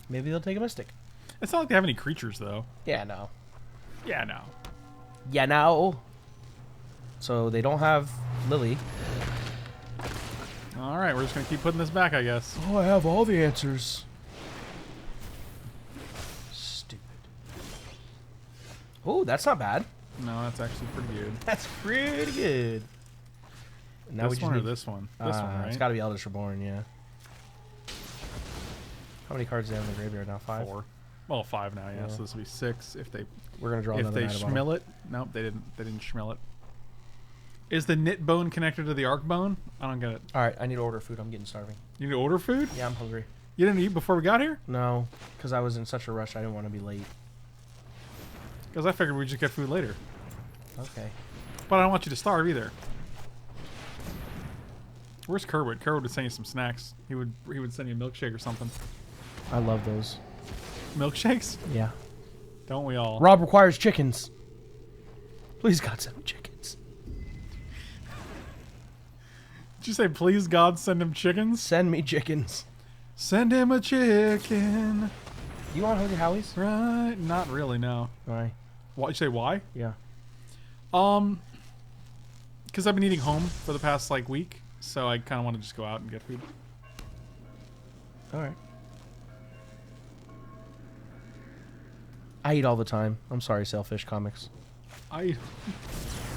Maybe they'll take a Mystic. It's not like they have any creatures, though. Yeah, no. Yeah, no. Yeah, no. So they don't have Lily. Alright, we're just going to keep putting this back, I guess. Oh, I have all the answers. Stupid. Oh, that's not bad. No, that's actually pretty good. That's pretty good. Now This one or this one? This one, right? It's got to be Eldritch Reborn, yeah. How many cards do they have in the graveyard now? 5? 4. Well, 5 now, yeah. Yeah. So this will be 6 if they... We're gonna draw if another they Knight of Bottom. schmill it. Nope, they didn't. They didn't schmill it. Is the knit bone connected to the arc bone? I don't get it. All right, I need to order food. I'm getting starving. You need to order food? Yeah, I'm hungry. You didn't eat before we got here? No, because I was in such a rush. I didn't want to be late. Because I figured we'd just get food later. Okay. But I don't want you to starve either. Where's Kerwood? Kerwood would send you some snacks. He would send you a milkshake or something. I love those. Milkshakes? Yeah. Don't we all? Rob requires chickens. Please, God, send me chickens. Did you say, please God, send him chickens? Send me chickens. Send him a chicken. You want Hungry Howie's? Right? Not really, no. Why? Why? You say why? Yeah. Because I've been eating home for the past, like, week. So I kind of want to just go out and get food. All right. I eat all the time. I'm sorry, Sailfish Comics.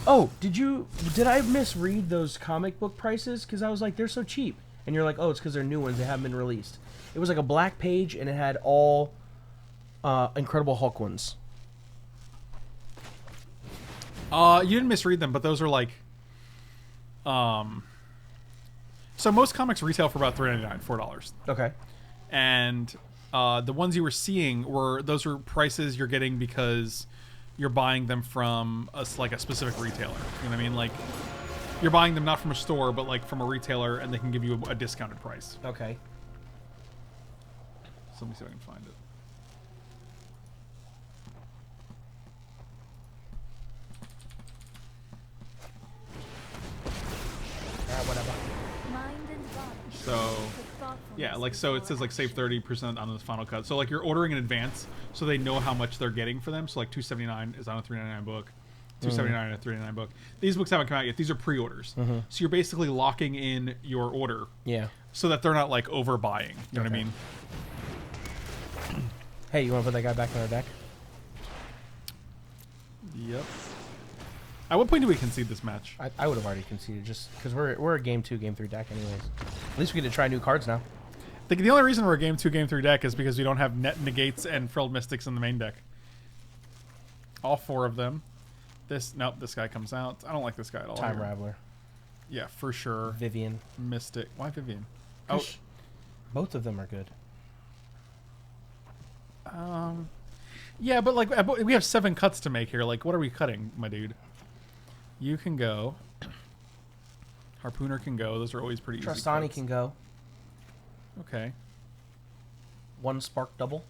Oh, did I misread those comic book prices? Because I was like, they're so cheap. And you're like, oh, it's because they're new ones. They haven't been released. It was like a black page, and it had all Incredible Hulk ones. You didn't misread them, but those are like... So most comics retail for about $3.99, $4. Okay. And the ones you were seeing those were prices you're getting because you're buying them from a specific retailer. You know what I mean? Like, you're buying them not from a store, but like from a retailer, and they can give you a discounted price. Okay. So let me see if I can find it. Whatever. So, yeah, like, so it says, like, save 30% on the final cut. So, like, you're ordering in advance so they know how much they're getting for them. So, like, $279 is on a $3.99 book. $279 on a $3.99 book. These books haven't come out yet. These are pre-orders. So you're basically locking in your order. Yeah. So that they're not, like, overbuying. You know what I mean? Hey, you want to put that guy back in our deck? Yep. At what point do we concede this match? I would have already conceded, just because we're a game 2, game 3 deck anyways. At least we get to try new cards now. I think the only reason we're a game 2, game 3 deck is because we don't have net negates and frilled mystics in the main deck. All 4 of them. Nope, this guy comes out. I don't like this guy at all. Time Raveler. Yeah, for sure. Vivian. Mystic. Why Vivian? Oh, both of them are good. yeah, but like we have 7 cuts to make here. Like, what are we cutting, my dude? You can go. Harpooner can go. Those are always pretty easy. Trostani cuts. can go. Okay. 1 spark double.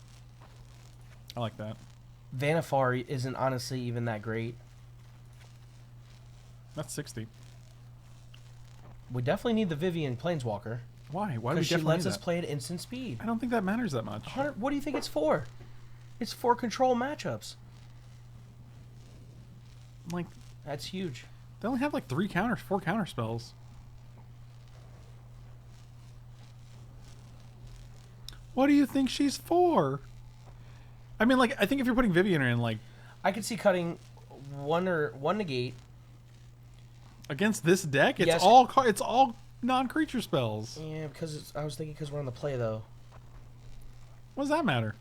I like that. Vannifar isn't honestly even that great. That's 60. We definitely need the Vivian Planeswalker. Why? Why do we Because she definitely lets need us that? play at instant speed. I don't think that matters that much. What do you think it's for? It's for control matchups. Like, That's huge. they only have like 4 counter spells. What do you think she's for? I mean, like, I think if you're putting Vivian in, like, I could see cutting one negate. against this deck, it's Yes. all non-creature spells. Yeah, because I was thinking because we're on the play though. What does that matter?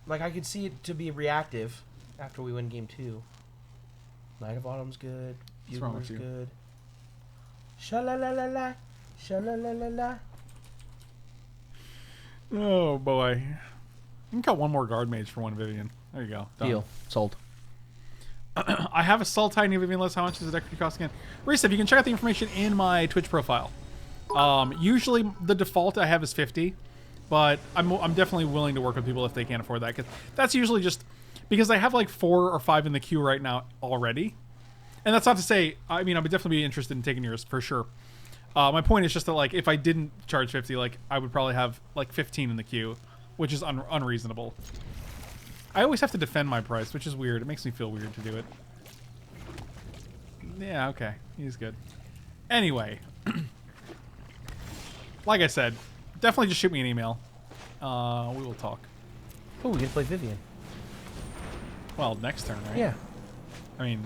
Like I could see it to be reactive after we win game 2. Knight of Autumn's good. What's wrong with Bugler's you? good. Sha-la-la-la-la. Sha-la-la-la-la. Oh boy, you can cut one more guard mage for one Vivian. There you go. Done. Deal. Sold. I have a Sultai New Vivian list. How much does the deck cost again? Reese, if you can check out the information in my Twitch profile. Usually the default I have is 50, but I'm definitely willing to work with people if they can't afford that. Cause that's usually just because I have like 4 or 5 in the queue right now already. And that's not to say, I mean, I would definitely be interested in taking yours for sure. My point is just that like if I didn't charge 50, like I would probably have like 15 in the queue, which is unreasonable. I always have to defend my price, which is weird. It makes me feel weird to do it. Yeah, okay. He's good. Anyway. Like I said, definitely just shoot me an email. We will talk. Oh, we can play Vivian. Well, next turn, right? Yeah. I mean,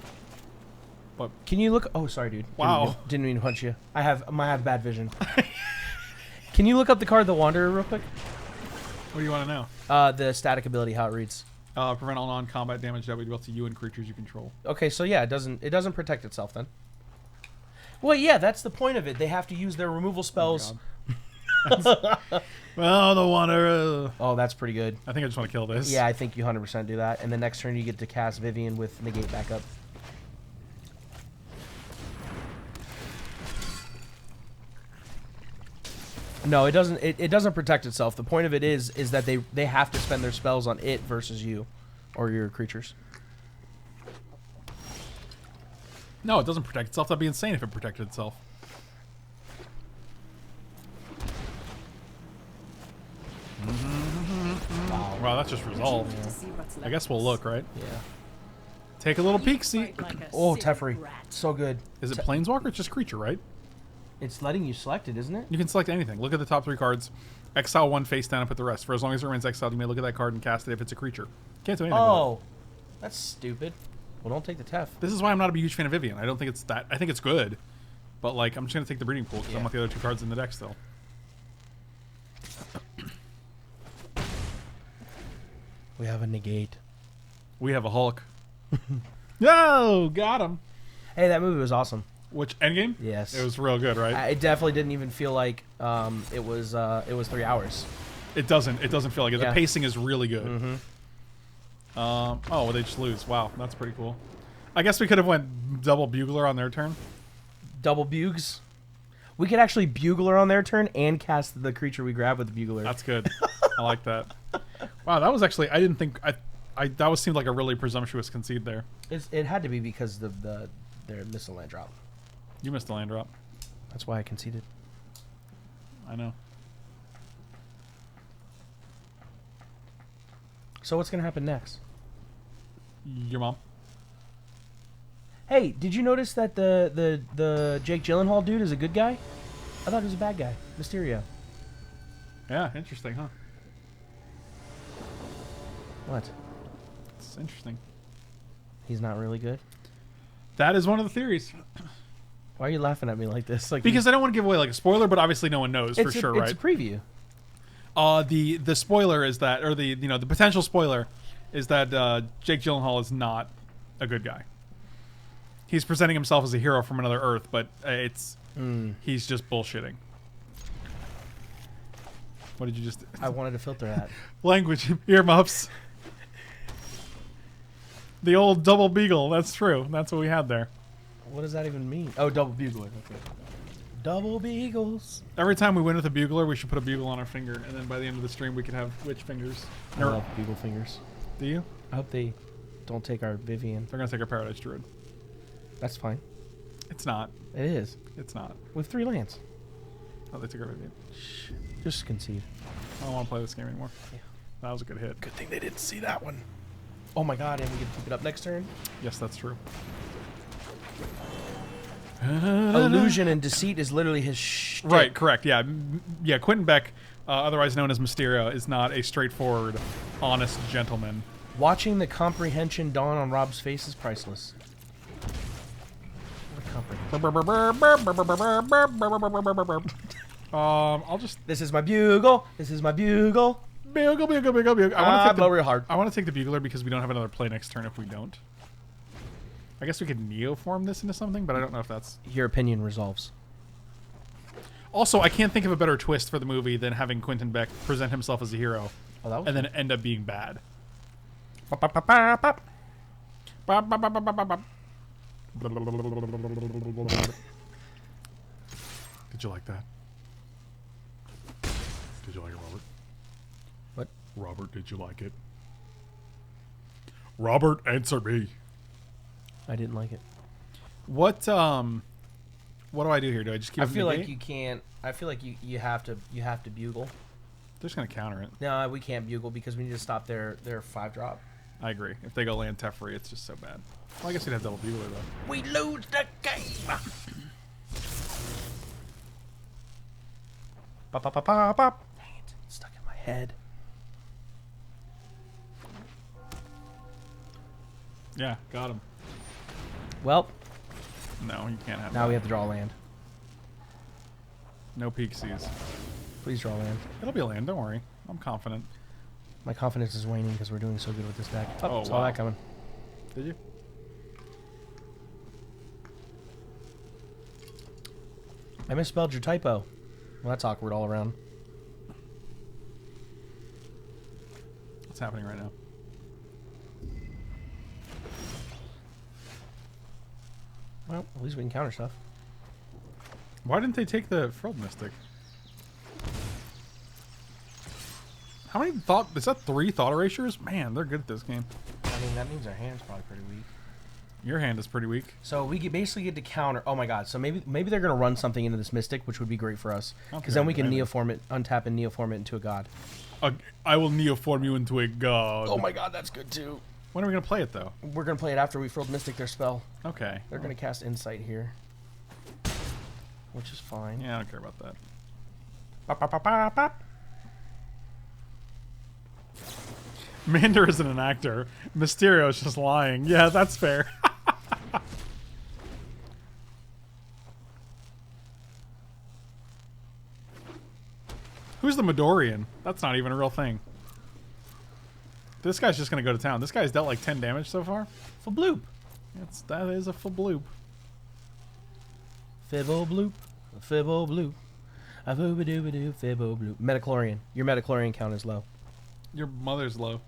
what? Can you look? Oh, sorry, dude. Wow. Didn't mean to punch you. I have bad vision. Can you look up the card, the Wanderer, real quick? What do you want to know? The static ability, how it reads. Prevent all non-combat damage that would deal to you and creatures you control. Okay, so yeah, it doesn't protect itself then. Well, yeah, that's the point of it. They have to use their removal spells. Well, the Wanderer. Oh, that's pretty good. I think I just want to kill this. Yeah, I think you 100% do that. And the next turn you get to cast Vivian with Negate back up. No, it doesn't. It doesn't protect itself. The point of it is that they have to spend their spells on it versus you, or your creatures. No, it doesn't protect itself. That'd be insane if it protected itself. Wow, that's just resolved. I guess we'll look, right? Yeah. Take a little peek, see. Oh, Teferi, so good. Is it Planeswalker? It's just creature, right? It's letting you select it, isn't it? You can select anything. Look at the top 3 cards. Exile 1 face down and put the rest. For as long as it remains exiled, you may look at that card and cast it if it's a creature. Can't do anything with Oh, that's stupid. Well, don't take the Tef. it. This is why I'm not a huge fan of Vivian. I don't think it's that. I think it's good. But, like, I'm just going to take the breeding pool because I Yeah. want the other 2 cards in the deck still. We have a Negate. We have a Hulk. Yo, got him. Hey, that movie was awesome. Which, Endgame? Yes. It was real good, right? It definitely didn't even feel like it was 3 hours. It doesn't feel like it. Yeah. The pacing is really good. Mm-hmm. Oh, well, they just lose. Wow, that's pretty cool. I guess we could have went double Bugler on their turn. Double Bugs. We could actually Bugler on their turn and cast the creature we grab with the Bugler. That's good. I like that. Wow, that was actually, I didn't think, that seemed like a really presumptuous concede there. It had to be because of their missile land drop. You missed the land drop. That's why I conceded. I know. So what's gonna happen next? Your mom? Hey, did you notice that the Jake Gyllenhaal dude is a good guy? I thought he was a bad guy. Mysterio. Yeah, interesting, huh? What? It's interesting. He's not really good? That is one of the theories. Why are you laughing at me like this? Like Because I don't want to give away like a spoiler, but obviously no one knows for sure, it's right? a preview. The spoiler is that, or the potential spoiler is that Jake Gyllenhaal is not a good guy. He's presenting himself as a hero from another Earth, but he's just bullshitting. What did you just? I wanted to filter that. Language earmuffs. The old double beagle. That's true. That's what we had there. What does that even mean? Oh, double bugler. Okay. Double beagles. Every time we win with a bugler, we should put a bugle on our finger, and then by the end of the stream, we could have witch fingers. I love bugle fingers. Do you? I hope they don't take our Vivian. They're gonna take a Paradise Druid. That's fine. It's not. It is. It's not. With 3 lands. Oh, they took our Vivian. Just concede. I don't want to play this game anymore. Yeah. That was a good hit. Good thing they didn't see that one. Oh my god, and we get to pick it up next turn. Yes, that's true. Illusion and Deceit is literally his shtick. Right, correct. Yeah, yeah. Quentin Beck, otherwise known as Mysterio, is not a straightforward, honest gentleman. Watching the comprehension dawn on Rob's face is priceless. What comprehension? I'll just This is my bugle. This is my bugle. bugle. I want to Blow real hard. I want to take the bugler because we don't have another play next turn if we don't. I guess we could Neoform this into something, but I don't know if that's... Your opinion resolves. Also, I can't think of a better twist for the movie than having Quentin Beck present himself as a hero Oh, that was and then end up being bad. Did you like that? Did you like it, Robert? What? Robert, did you like it? Robert, answer me. I didn't like it. What do I do here? Do I just keep I him feel like negate? you can't. I feel like you have to bugle. They're just gonna counter it. No, we can't bugle because we need to stop their 5-drop. I agree. If they go land Teferi, it's just so bad. Well, I guess we'd have double bugler though. We lose the game. Pop, pop, pop, pop, pop. Dang it. It's stuck in my head. Yeah, got him. Well, No, you can't have now that. we have to draw land. No Pixies. Please draw land. It'll be a land, don't worry. I'm confident. My confidence is waning because we're doing so good with this deck. Oh, Oh, saw wow. that coming. Did you? I misspelled your typo. Well, that's awkward all around. What's happening right now? Well, at least we can counter stuff. Why didn't they take the Frilled Mystic? How many thought... Is that 3 thought erasures? Man, they're good at this game. I mean, that means our hand's probably pretty weak. Your hand is pretty weak. So we basically get to counter. Oh my god! So maybe they're gonna run something into this Mystic, which would be great for us, because then we can Neoform it, untap and Neoform it into a god. I will Neoform you into a god. Oh my god, that's good too. When are we going to play it, though? We're gonna play it after we Frilled Mystic their spell. Okay. They're gonna cast Insight here, which is fine. Yeah, I don't care about that. Bop, bop, bop, bop, bop. Mander isn't an actor. Mysterio is just lying. Yeah, that's fair. Who's the Midorian? That's not even a real thing. This guy's just going to go to town. This guy's dealt like 10 damage so far. Fabloop. That is a full bloop. Fibble bloop. Fibble bloop. A booba dooba doo. Fibble bloop. Metachlorian. Your Metachlorian count is low. Your mother's low.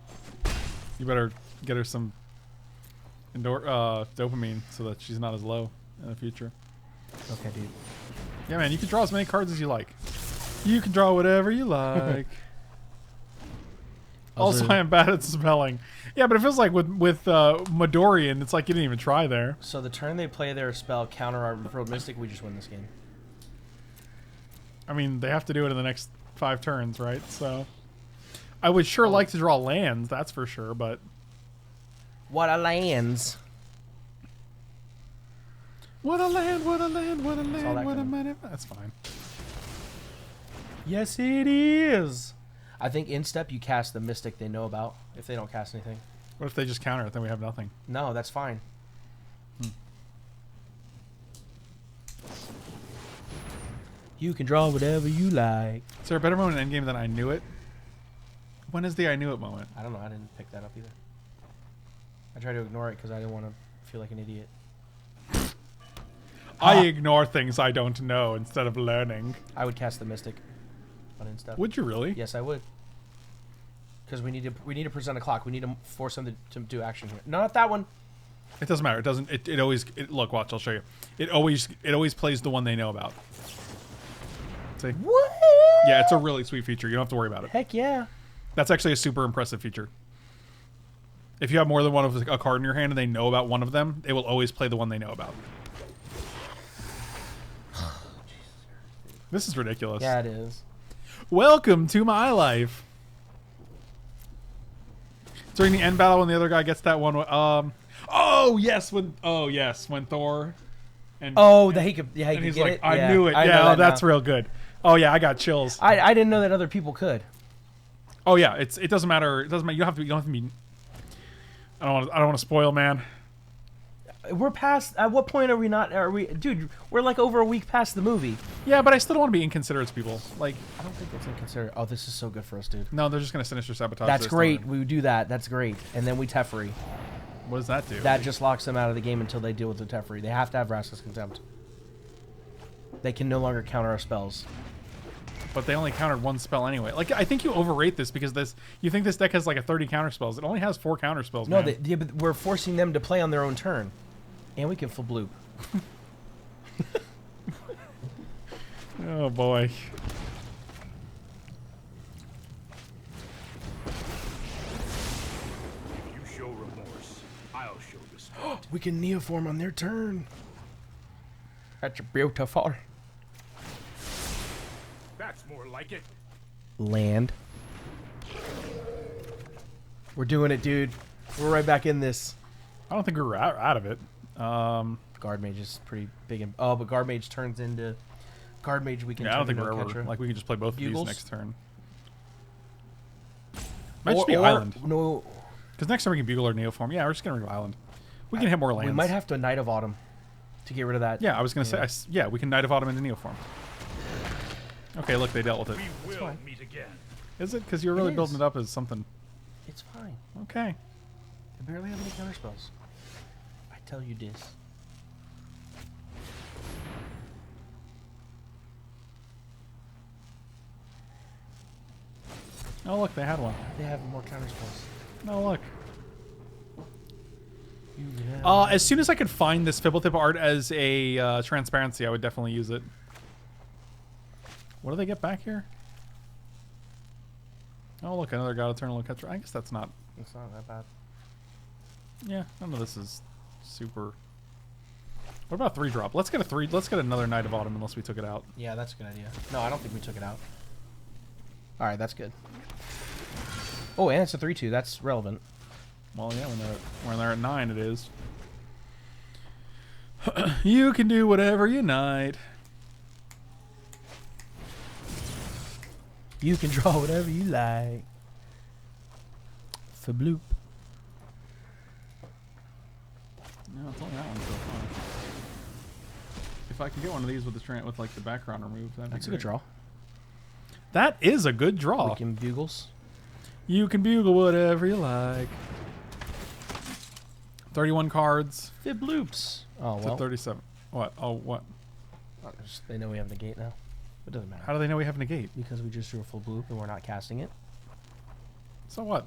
You better get her some dopamine so that she's not as low in the future. Okay, dude. Yeah, man, you can draw as many cards as you like. You can draw whatever you like. Also, I am bad at spelling. Yeah, but it feels like with Midorian, it's like you didn't even try there. So the turn they play their spell counter our Frilled Mystic, we just win this game. I mean, they have to do it in the next 5 turns, right? So I would sure like to draw lands, that's for sure, but... What a lands. What a land, what a land, what a all land, that what a coming. man. That's fine. Yes, it is. I think in step you cast the Mystic they know about if they don't cast anything. What if they just counter it, then we have nothing? No, that's fine. You can draw whatever you like. Is there a better moment in endgame than I knew it? When is the I knew it moment? I don't know. I didn't pick that up either. I tried to ignore it because I didn't want to feel like an idiot. I ignore things I don't know instead of learning. I would cast the Mystic on in step. Would you really? Yes, I would. Because we need to present a clock. We need to force them to do action here. No, not that one. It doesn't matter. It doesn't. It always. Look, watch. I'll show you. It always plays the one they know about. See? What? Yeah, it's a really sweet feature. You don't have to worry about it. Heck yeah. That's actually a super impressive feature. If you have more than one of a card in your hand and they know about one of them, they will always play the one they know about. This is ridiculous. Yeah, it is. Welcome to my life. During the end battle, when the other guy gets that one, oh yes, when Thor, and he could he's get like, it. I knew it. Yeah, that's real good. Oh yeah, I got chills. I didn't know that other people could. Oh yeah, it doesn't matter. It doesn't matter. You don't have to be. I don't want to spoil, man. We're past. At what point are we not? Are we, dude? We're like over a week past the movie. Yeah, but I still don't want to be inconsiderate to people. Like, I don't think that's inconsiderate. Oh, this is so good for us, dude. no, they're just gonna sinister sabotage. That's this, great. We do that. That's great. And then we Teferi. What does that do? That just locks them out of the game until they deal with the Teferi. They have to have Rascal's Contempt. They can no longer counter our spells. But they only countered one spell anyway. Like, I think you overrate this because you think this deck has like a 30 counter spells. It only has 4 counter spells. No, man. but we're forcing them to play on their own turn, and we can Fblthp. Oh boy. If you show remorse, I'll show respect. We can Neoform on their turn. That's beautiful. That's more like it. Land. We're doing it, dude. We're right back in this. I don't think we're out of it. Guardmage is pretty big. But Guardmage turns into Guardmage. We can. Yeah, I don't turn think we're into ever. Like, we can just play both Bugles? of these next turn. Might just be Island. No. Because next time we can Bugle or Neoform. Yeah, we're just gonna go Island. We can hit more lands. We might have to Night of Autumn to get rid of that. Yeah, I was gonna say. Yeah, we can Knight of Autumn into Neoform. Okay, look, they dealt with it. We will meet again. Is it? Because you're really building it up as something. It's fine. Okay. They barely have any counter spells. I tell you this. Oh, look, they had one. They have more counter spells. No, look. As soon as I could find this Fblthp art as a transparency, I would definitely use it. What do they get back here? Oh, look, another God-Eternal Oketra. I guess that's not... It's not that bad. Yeah, none of this is super... What about 3-drop? Let's get a 3... Let's get another Knight of Autumn unless we took it out. Yeah, that's a good idea. No, I don't think we took it out. Alright, that's good. Oh, and it's a 3-2. That's relevant. Well, yeah, when they're at 9, it is. You can do whatever you knight. You can draw whatever you like. Fblthp. No, it's only that one so far. If I can get one of these with with like the background removed, That's a good draw. That is a good draw. We can Bugles. You can Bugle whatever you like. 31 cards. Fblthps. Oh, well. To 37. What? Oh, what? They know we have Negate now. It doesn't matter. How do they know we have Negate? Because we just drew a Fblthp and we're not casting it. So what?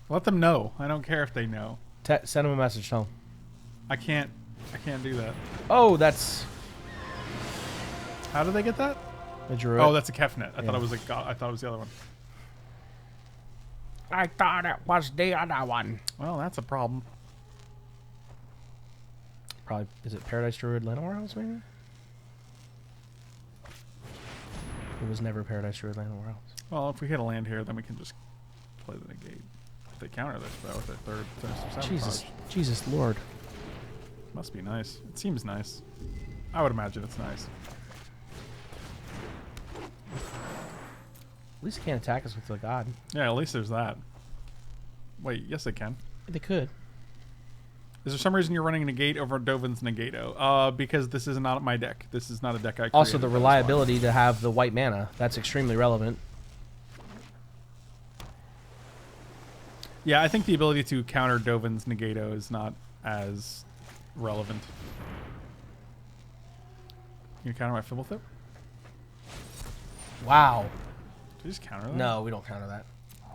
Let them know. I don't care if they know. Send them a message. Tell them. I can't do that. Oh, that's... How did they get that? I drew it. Oh, that's a Kefnet. I thought it was like I thought it was the other one. I thought it was the other one. Well, that's a problem. Probably, is it Paradise Druid Llanowar Elves maybe? It was never Paradise Druid Llanowar Elves. Well, if we hit a land here, then we can just play the Negate. If they counter this though with their third sabotage. Jesus Lord. Must be nice. It seems nice. I would imagine it's nice. At least they can't attack us with the god. Yeah, at least there's that. Wait, yes they can. They could. Is there some reason you're running Negate over Dovin's Negato? Because this is not my deck. This is not a deck I created. Also, the reliability to have the white mana. That's extremely relevant. Yeah, I think the ability to counter Dovin's Negato is not as relevant. You counter my Fblthp? Wow. Did you just counter that? No, we don't counter that. I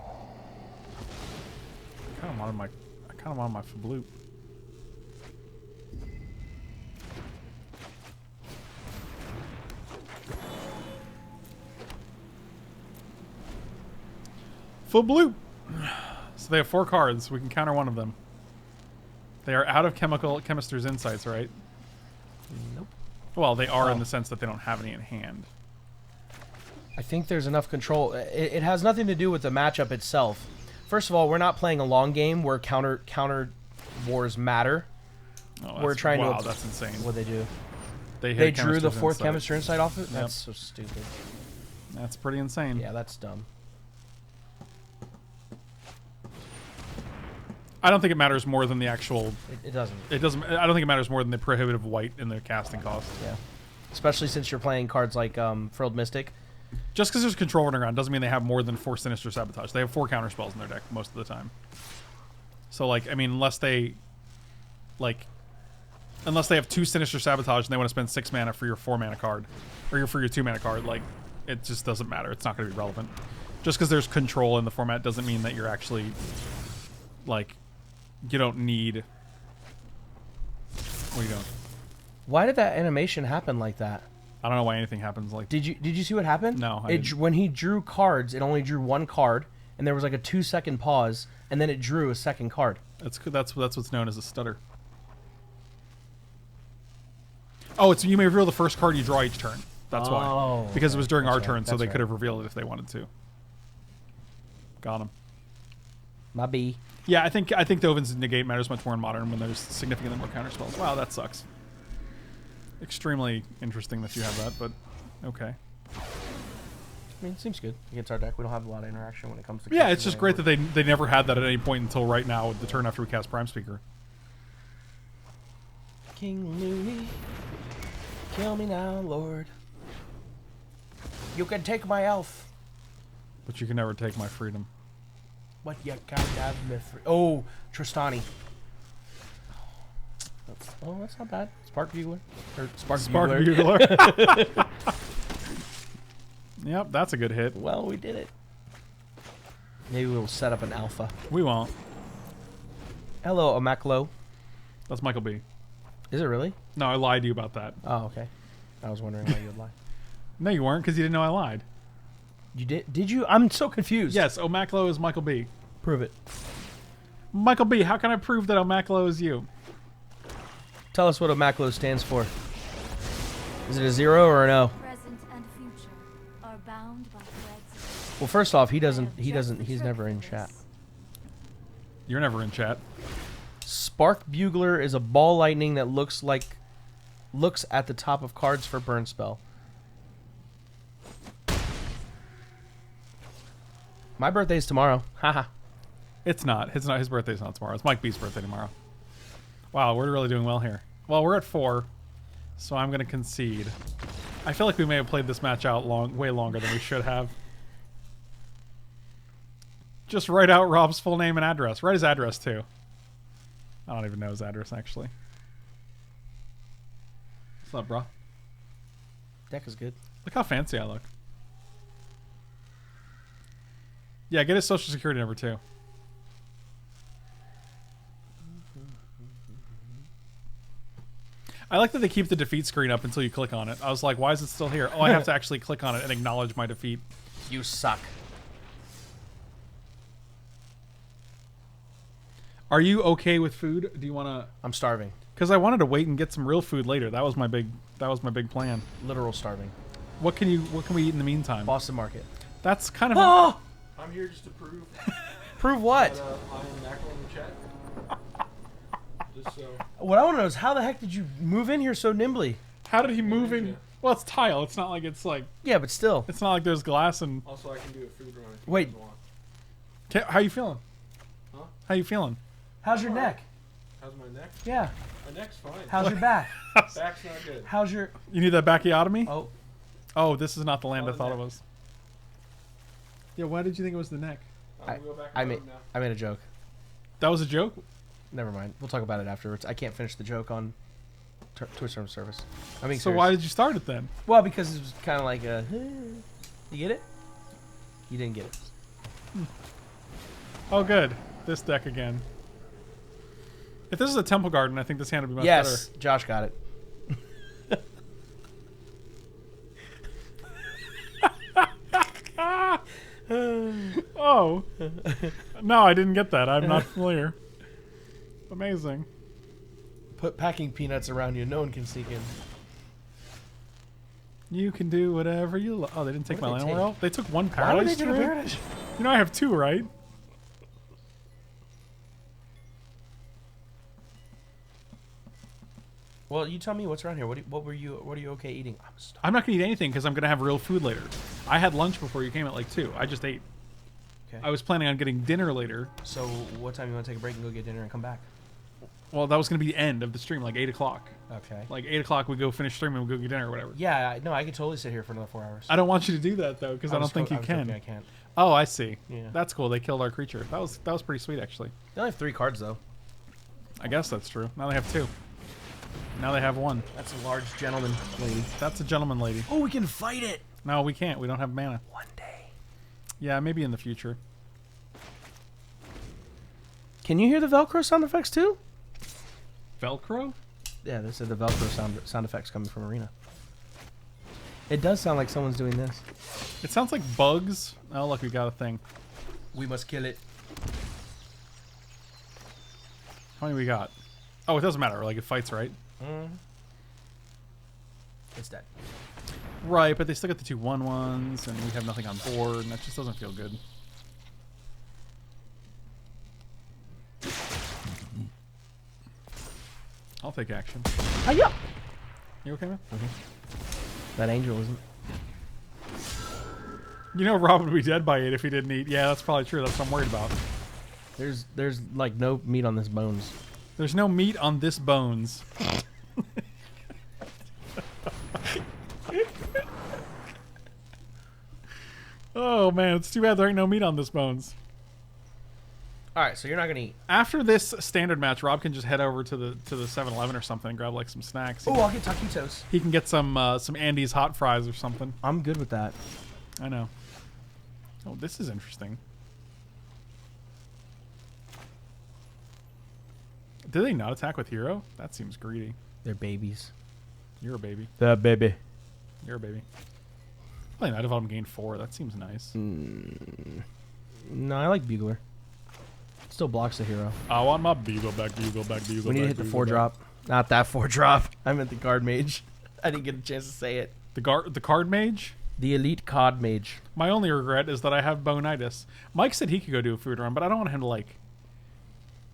kind of wanted my Fblthp. Fblthp. So they have 4 cards. We can counter one of them. They are out of Chemister's Insights, right? Nope. Well, they are in the sense that they don't have any in hand. I think there's enough control. It has nothing to do with the matchup itself. First of all, we're not playing a long game where counter wars matter. Oh, We're trying to. Wow, that's insane. What they do? They They drew the Chemister's 4th Insight. Chemistry Insight off it? Yep. That's so stupid. That's pretty insane. Yeah, that's dumb. I don't think it matters more than the actual. It doesn't. It doesn't. I don't think it matters more than the prohibitive white in the casting cost. Yeah. Especially since you're playing cards like Frilled Mystic. Just because there's control running around doesn't mean they have more than 4 Sinister Sabotage. They have 4 counter spells in their deck most of the time. So, like, I mean, unless they have 2 Sinister Sabotage and they want to spend 6 mana for your 4 mana card, or for your 2 mana card, like, it just doesn't matter. It's not going to be relevant. Just because there's control in the format doesn't mean that you're actually, like, you don't need. What are you doing? Why did that animation happen like that? I don't know why anything happens like. Did you see what happened? No, I didn't. When he drew cards, it only drew 1 card, and there was like a 2-second pause, and then it drew a second card. That's what's known as a stutter. Oh, it's you may reveal the first card you draw each turn. That's why. Because it was during our turn, so they could have revealed it if they wanted to. Got him. My B. Yeah, I think Dovin's Negate matters much more in Modern when there's significantly more counter spells. Wow, that sucks. Extremely interesting that you have that, but okay. I mean, it seems good against our deck. We don't have a lot of interaction when it comes to. Yeah, it's just great that they never had that at any point until right now, the turn after we cast Prime Speaker. King Louis, kill me now, Lord. You can take my elf, But you can never take my freedom. but you can't have me free. Oh, Tristani. That's not bad. Spark Bugler. Or Spark Bugler. Yep, that's a good hit. Well, we did it. Maybe we'll set up an alpha. We won't. Hello, Omaklo. That's Michael B. Is it really? No, I lied to you about that. Oh, okay. I was wondering why you would lie. No, you weren't, because you didn't know I lied. You did? Did you? I'm so confused. Yes, Omaklo is Michael B. Prove it. Michael B, how can I prove that Omaklo is you? Tell us what Omaklo stands for. Is it a 0 or an O? Present and future are bound by threads. Well, first off, he's never in chat. You're never in chat. Spark Bugler is a ball lightning that looks at the top of cards for burn spell. My birthday's tomorrow. Haha. It's not. His birthday's not tomorrow. It's Mike B's birthday tomorrow. Wow, we're really doing well here. Well, we're at 4, so I'm going to concede. I feel like we may have played this match out way longer than we should have. Just write out Rob's full name and address. Write his address, too. I don't even know his address, actually. What's up, bro? Deck is good. Look how fancy I look. Yeah, get his social security number, too. I like that they keep the defeat screen up until you click on it. I was like, why is it still here? Oh, I have to actually click on it and acknowledge my defeat. You suck. Are you okay with food? Do you want to? I'm starving. Because I wanted to wait and get some real food later. That was my big plan. Literal starving. What can we eat in the meantime? Boston Market. That's kind of. Oh! I'm here just to prove Prove what? that I am mackerel in the chat. Just so. What I want to know is how the heck did you move in here so nimbly? How did he move in? Well, it's tile. It's not like it's like. Yeah, but still. It's not like there's glass and. Also, I can do a food run. If Wait. You guys want. How you feeling? Huh? How you feeling? How's your neck? How's my neck? Yeah. My neck's fine. How's your back? Back's not good. How's your... You need that backiotomy? Oh. Oh, this is not the land Oh, I thought neck. it was. Yeah, why did you think it was the neck? I'm gonna go back I home made, now. I made a joke. That was a joke? Never mind. We'll talk about it afterwards. I can't finish the joke on Twitch term service. I mean, So why did you start it then? Well, because it was kind of like a... You get it? You didn't get it. Oh, good. This deck again. If this is a Temple Garden, I think this hand would be much Yes, Josh got it. better. Oh. No, I didn't get that. I'm not familiar. Amazing. Put packing peanuts around you. No one can sneak in. You can do whatever you Oh, they didn't take my What did they Llanowar take? Elf? They took one Why would Paradise they take a Druid? Paradise? You know I have 2, right? Well, you tell me what's around here. What are you okay eating? I'm stuck. I'm not going to eat anything because I'm going to have real food later. I had lunch before you came at like 2. I just ate. Okay. I was planning on getting dinner later. So what time you want to take a break and go get dinner and come back? Well, that was going to be the end of the stream, like 8 o'clock. Okay. Like 8 o'clock, we go finish streaming, we go get dinner or whatever. Yeah, no, I could totally sit here for another 4 hours. I don't want you to do that though, because I don't think you can. I can't. Oh, I see. Yeah. That's cool. They killed our creature. That was pretty sweet, actually. They only have 3 cards though. I guess that's true. Now they have 2. Now they have 1. That's a large gentleman lady. That's a gentleman lady. Oh, we can fight it No, we can't. We don't have mana. one day. Yeah, maybe in the future. Can you hear the Velcro sound effects too? Velcro? Yeah, they said the Velcro sound effects coming from Arena. It does sound like someone's doing this. It sounds like bugs. Oh, look, we got a thing. We must kill it. How many we got? Oh, it doesn't matter. Like, it fights, right? It's dead. Right, but they still got the 2 1/1s, and we have nothing on board, and that just doesn't feel good. I'll take action. Hiya! You okay, man? That angel isn't. You know Rob would be dead by 8 if he didn't eat. Yeah, that's probably true. That's what I'm worried about. There's like no meat on this bones. There's no meat on this bones. Oh, man. It's too bad there ain't no meat on this bones. All right, so you're not gonna eat. After this standard match, Rob can just head over to the 7-Eleven or something and grab like some snacks. Oh, I'll get taquitos. He can get some Andy's hot fries or something. I'm good with that. I know. Oh, this is interesting. Did they not attack with hero? That seems greedy. They're babies. You're a baby. The baby. You're a baby. Playing Night of Autumn gain 4. That seems nice. No, I like Bugler. Still blocks the hero. I want my Bugle back, Bugle back, Bugle back. We need to hit the Bugle 4-drop. Not that 4-drop. I meant the guard mage. I didn't get a chance to say it. The card mage? The Elite Guardmage. My only regret is that I have bonitis. Mike said he could go do a food run, but I don't want him to like...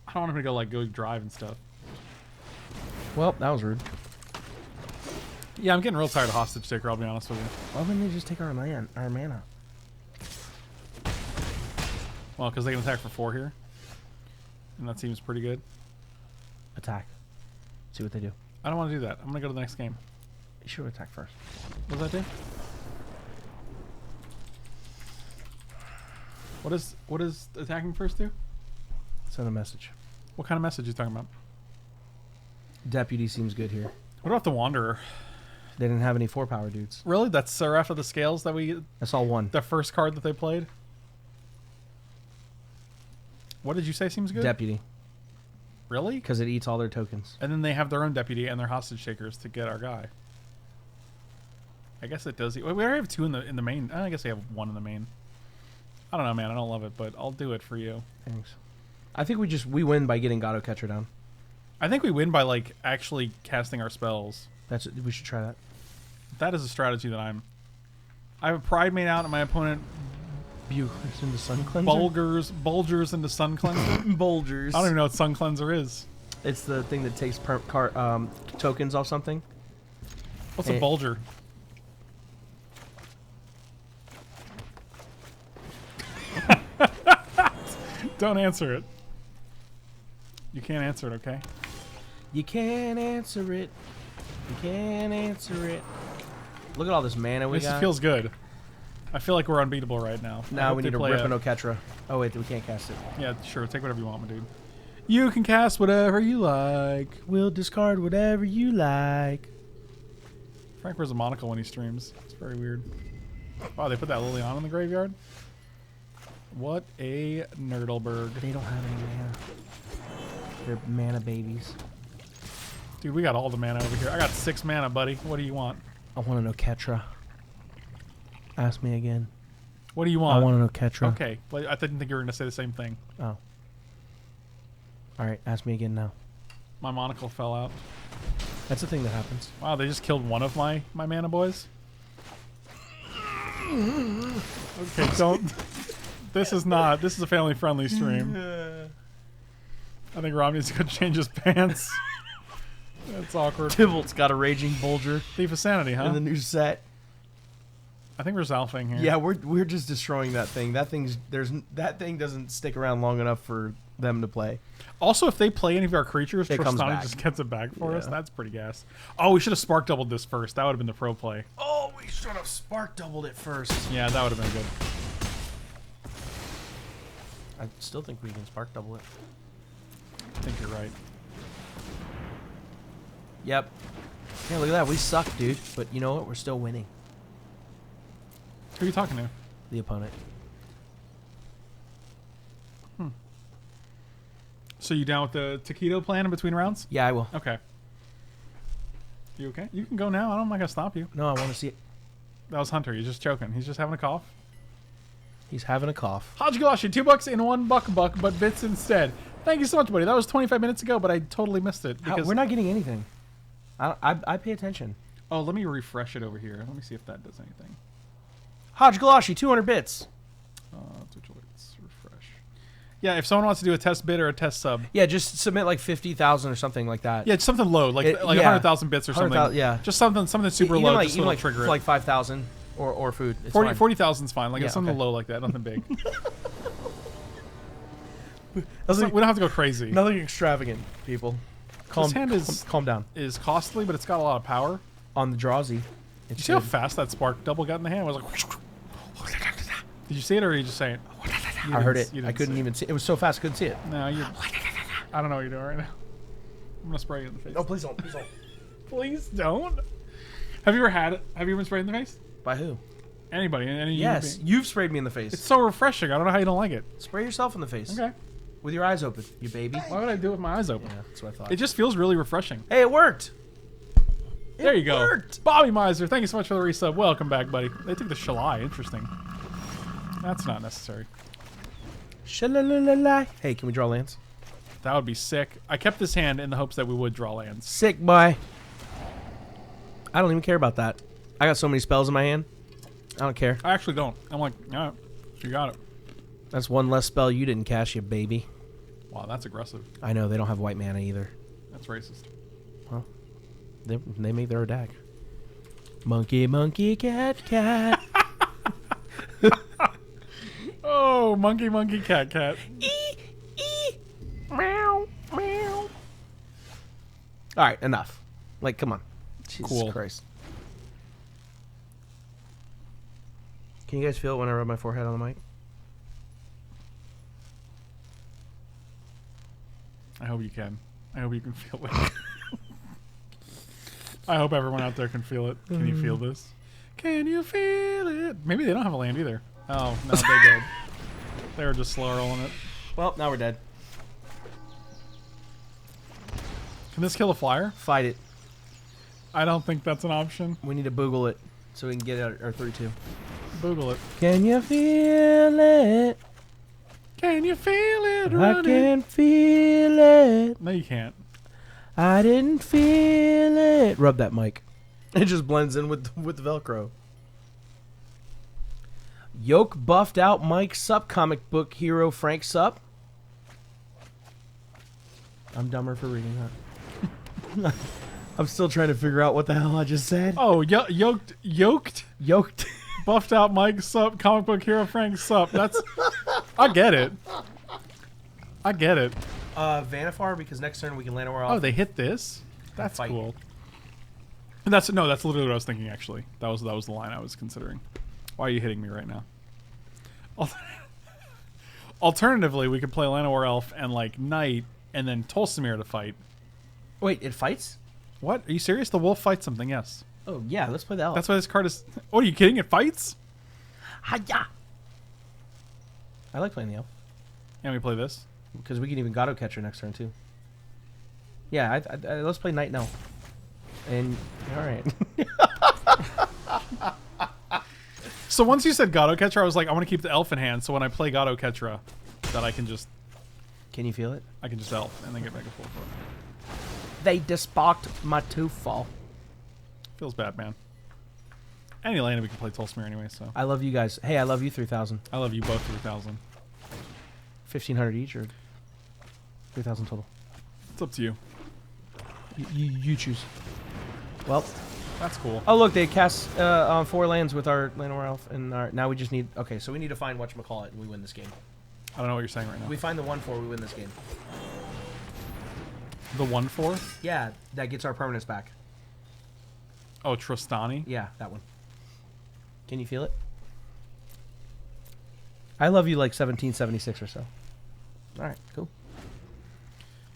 I don't want him to go drive and stuff. Well, that was rude. Yeah, I'm getting real tired of hostage taker, I'll be honest with you. Why wouldn't they just take our mana? Well, because they can attack for 4 here. And that seems pretty good. Attack. See what they do. I don't want to do that. I'm going to go to the next game. You should attack first. What does that do? What does attacking first do? Send a message. What kind of message are you talking about? Deputy seems good here. What about the Wanderer? They didn't have any 4-power dudes. Really? That's Seraph of the Scales that I saw one. the first card that they played? What did you say seems good? Deputy. Really? Because it eats all their tokens. And then they have their own deputy and their hostage takers to get our guy. I guess it does. We already have 2 in the main. I guess they have 1 in the main. I don't know, man. I don't love it, but I'll do it for you. Thanks. I think we win by getting God-Eternal Oketra down. I think we win by like actually casting our spells. We should try that. That is a strategy that I have a Pride Mate out and my opponent Buglers into Sun Cleanser? Bulgers into Sun Cleanser. Bulgers. I don't even know what Sun Cleanser is. It's the thing that takes tokens off something. What's a Bulger? Don't answer it. You can't answer it, okay? You can't answer it. You can't answer it. Look at all this mana we This got. feels good. I feel like we're unbeatable right now. I Now hope we they need to play rip an Oketra. Oh wait, we can't cast it. Yeah, sure. Take whatever you want, my dude. You can cast whatever you like. We'll discard whatever you like. Frank wears a monocle when he streams. It's very weird. Wow, they put that Liliana in the graveyard? What a nerdleberg. They don't have any mana. They're mana babies. Dude, we got all the mana over here. I got 6 mana, buddy. What do you want? I want an Oketra. Ask me again. What do you want? I want an Oketra. Okay, well, I didn't think you were going to say the same thing. Oh. All right, ask me again now. My monocle fell out. That's the thing that happens. Wow, they just killed one of my mana boys. Okay, don't. This is a family-friendly stream. I think Rob needs to go change his pants. That's awkward. Tybalt's got a Raging Bulger Thief of Sanity, huh? in the new set. I think we're Zalfing here. Yeah, we're just destroying that thing. That thing doesn't stick around long enough for them to play. Also, if they play any of our creatures, It comes Tristani back. just gets it back for us. Yeah. That's pretty gas. Oh, we should have spark doubled this first. That would have been the pro play. Oh, we should have spark doubled it first. Yeah, that would have been good. I still think we can spark double it. I think you're right. Yep. Yeah, look at that. We suck, dude. But you know what? We're still winning. Who are you talking to? The opponent. So you down with the taquito plan in between rounds? Yeah, I will. Okay. You okay? You can go now. I'm not gonna stop you. No, I want to see it. That was Hunter. He's just choking. He's just having a cough. He's having a cough. Hajigalashi, $2 in $1 but bits instead. Thank you so much, buddy. That was 25 minutes ago, but I totally missed it. Because We're not getting anything. I pay attention. Oh, let me refresh it over here. Let me see if that does anything. Hodge Galashi, 200 bits. Twitch alerts, refresh. Yeah, if someone wants to do a test bid or a test sub. Yeah, just submit like 50,000 or something like that. Yeah, it's something low, like Yeah. 100,000 bits or something. 100,000, yeah. Just something super even low, like, just even to like, trigger for it. like 5,000 or food. It's fine. 40,000 is fine. Like Yeah, it's something okay. low like that, nothing big. Nothing, We don't have to go crazy. nothing extravagant, people. This hand Calm down. is costly, but it's got a lot of power. On the drawsy. Did It's you see how good. fast that spark double got in the hand? It was like. Did you see it, or are you just saying? I heard it. You I didn't couldn't see even see it. It was so fast, I couldn't see it. No, you. I don't know what you're doing right now. I'm gonna spray you in the face. No, please don't. Please don't. Please don't. Have you ever had it? Have you been sprayed in the face? By who? Anybody? Any human Yes, being? you've sprayed me in the face. It's so refreshing. I don't know how you don't like it. Spray yourself in the face. Okay. With your eyes open, you baby. Why would I do it with my eyes open? Yeah, that's what I thought. It just feels really refreshing. Hey, it worked. There you go. Worked. Bobby Miser, thank you so much for the resub. Welcome back, buddy. They took the Shalai. Interesting. That's not necessary. Shalalala. Hey, can we draw lands? That would be sick. I kept this hand in the hopes that we would draw lands. Sick, boy. I don't even care about that. I got so many spells in my hand. I don't care. I actually don't. I'm like, all right, you got it. That's one less spell you didn't cast, you baby. Wow, that's aggressive. I know, they don't have white mana either. That's racist. Well, they make their deck. Monkey, monkey, cat, cat. Oh, monkey, monkey, cat, cat. Meow, meow. All right, enough. Like, come on. Jesus Cool. Christ. Can you guys feel it when I rub my forehead on the mic? I hope you can. I hope you can feel it. I hope everyone out there can feel it. Can you feel this? Can you feel it? Maybe they don't have a land either. Oh, no, they did. They were just slow rolling it. Well, now we're dead. Can this kill a flyer? Fight it. I don't think that's an option. We need to boogle it so we can get our 3-2. Boogle it. Can you feel it? Can you feel it I running? can feel it. No, you can't. I didn't feel it. Rub that mic. It just blends in with the Velcro. Yoke buffed out Mike Sup, comic book hero Frank Sup. I'm dumber for reading that. I'm still trying to figure out what the hell I just said. Oh, yoked, Yoked. buffed out Mike Sup, comic book hero Frank Sup. That's, I get it. I get it. Vannifar, because next turn we can Llanowar Elves. Oh, they hit this? That's Fight. cool. And that's literally what I was thinking. Actually, that was the line I was considering. Why are you hitting me right now? Alternatively, we could play Llanowar Elf and like Knight, and then Tolsimir to fight. Wait, it fights? What? Are you serious? The wolf fights something. Yes. Oh yeah, let's play the elf. That's why this card is. Oh, are you kidding? It fights? Hiya! I like playing the elf And we play this. because we can even God-Eternal next turn too. Yeah, let's play Knight now. And all right. So once you said God-Oketra, I was like, I want to keep the elf in hand. So when I play God-Oketra, that I can just feel it? I can just elf and then get back and forth. They disbarked my tooth fall. Feels bad, man. Any lane we can play Tolsimir anyway, so. I love you guys. Hey, I love you 3,000. I love you both 3,000. 1,500 each or 3,000 total? It's up to you. You choose. Well, That's cool. oh look, they cast on 4 lands with our Llanowar Elf, and now we just need. Okay, so we need to find whatchamacallit, and we win this game. I don't know what you're saying right now. We find the 1/4, we win this game. The 1/4? Yeah, that gets our permanents back. Oh, Trostani? Yeah, that one. Can you feel it? I love you like 1776 or so. All right, cool.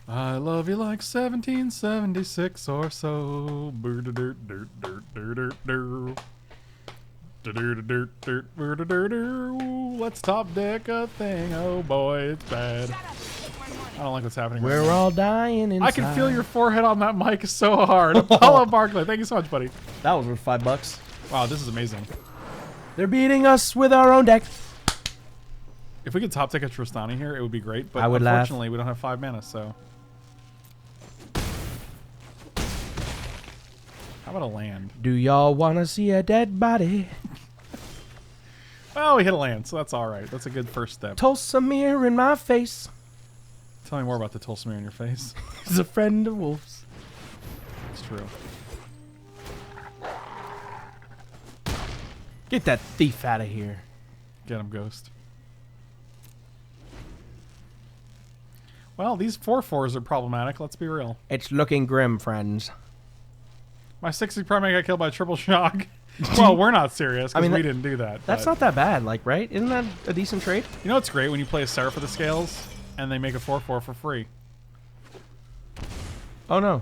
I love you like 1776 or so. Let's top deck a thing. Oh boy, it's bad. I don't like what's happening. We're right now. all dying inside. I can feel your forehead on that mic so hard. Apollo Barclay, thank you so much, buddy. That was worth $5. Wow, this is amazing. They're beating us with our own deck. If we could top deck a Trostani here, it would be great. But I would laugh. unfortunately, we don't have 5 mana, so. How about a land? Do y'all want to see a dead body? Well, we hit a land, so that's all right. That's a good first step. Tolsimir in my face. Tell me more about the Tolsimir in your face. He's a friend of wolves. It's true. Get that thief out of here. Get him, Ghost. Well, these 4/4s are problematic. Let's be real. It's looking grim, friends. My 60 Primate got killed by a triple shock. Well, we're not serious because we didn't do that. That's but- not that bad, like, right? Isn't that a decent trade? You know what's great? When you play a Seraph of the Scales and they make a 4/4 for free. Oh, no.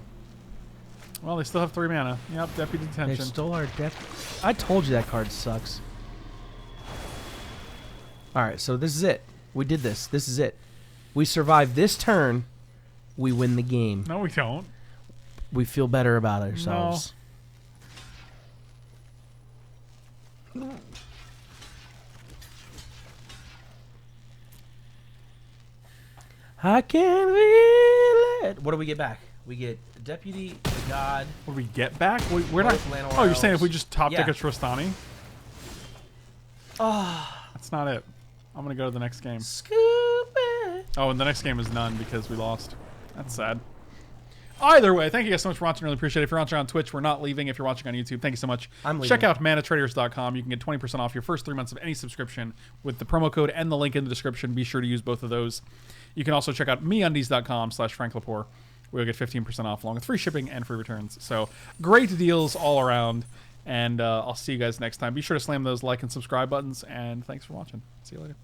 Well, they still have 3 mana. Yep, Deputy of They Detention. stole our deck. I told you that card sucks. Alright, so this is it. We did this. This is it. We survive this turn. We win the game. No, we don't. We feel better about ourselves. I can feel it. What do we get back? We get Deputy, the God. What do we get back? We're not. Both Llanowar Oh, you're saying if we Elves. just top deck Yeah. a Trostani? Ah, That's not it. I'm going to go to the next game. scoop it. Oh, and the next game is none because we lost. That's sad. Either way, thank you guys so much for watching. Really appreciate it. If you're watching on Twitch, we're not leaving. If you're watching on YouTube, thank you so much. I'm leaving. Check out manatraders.com. You can get 20% off your first 3 months of any subscription with the promo code and the link in the description. Be sure to use both of those. You can also check out meundies.com/FrankLepore, where you'll get 15% off along with free shipping and free returns. So great deals all around. And I'll see you guys next time. Be sure to slam those like and subscribe buttons. And thanks for watching. See you later.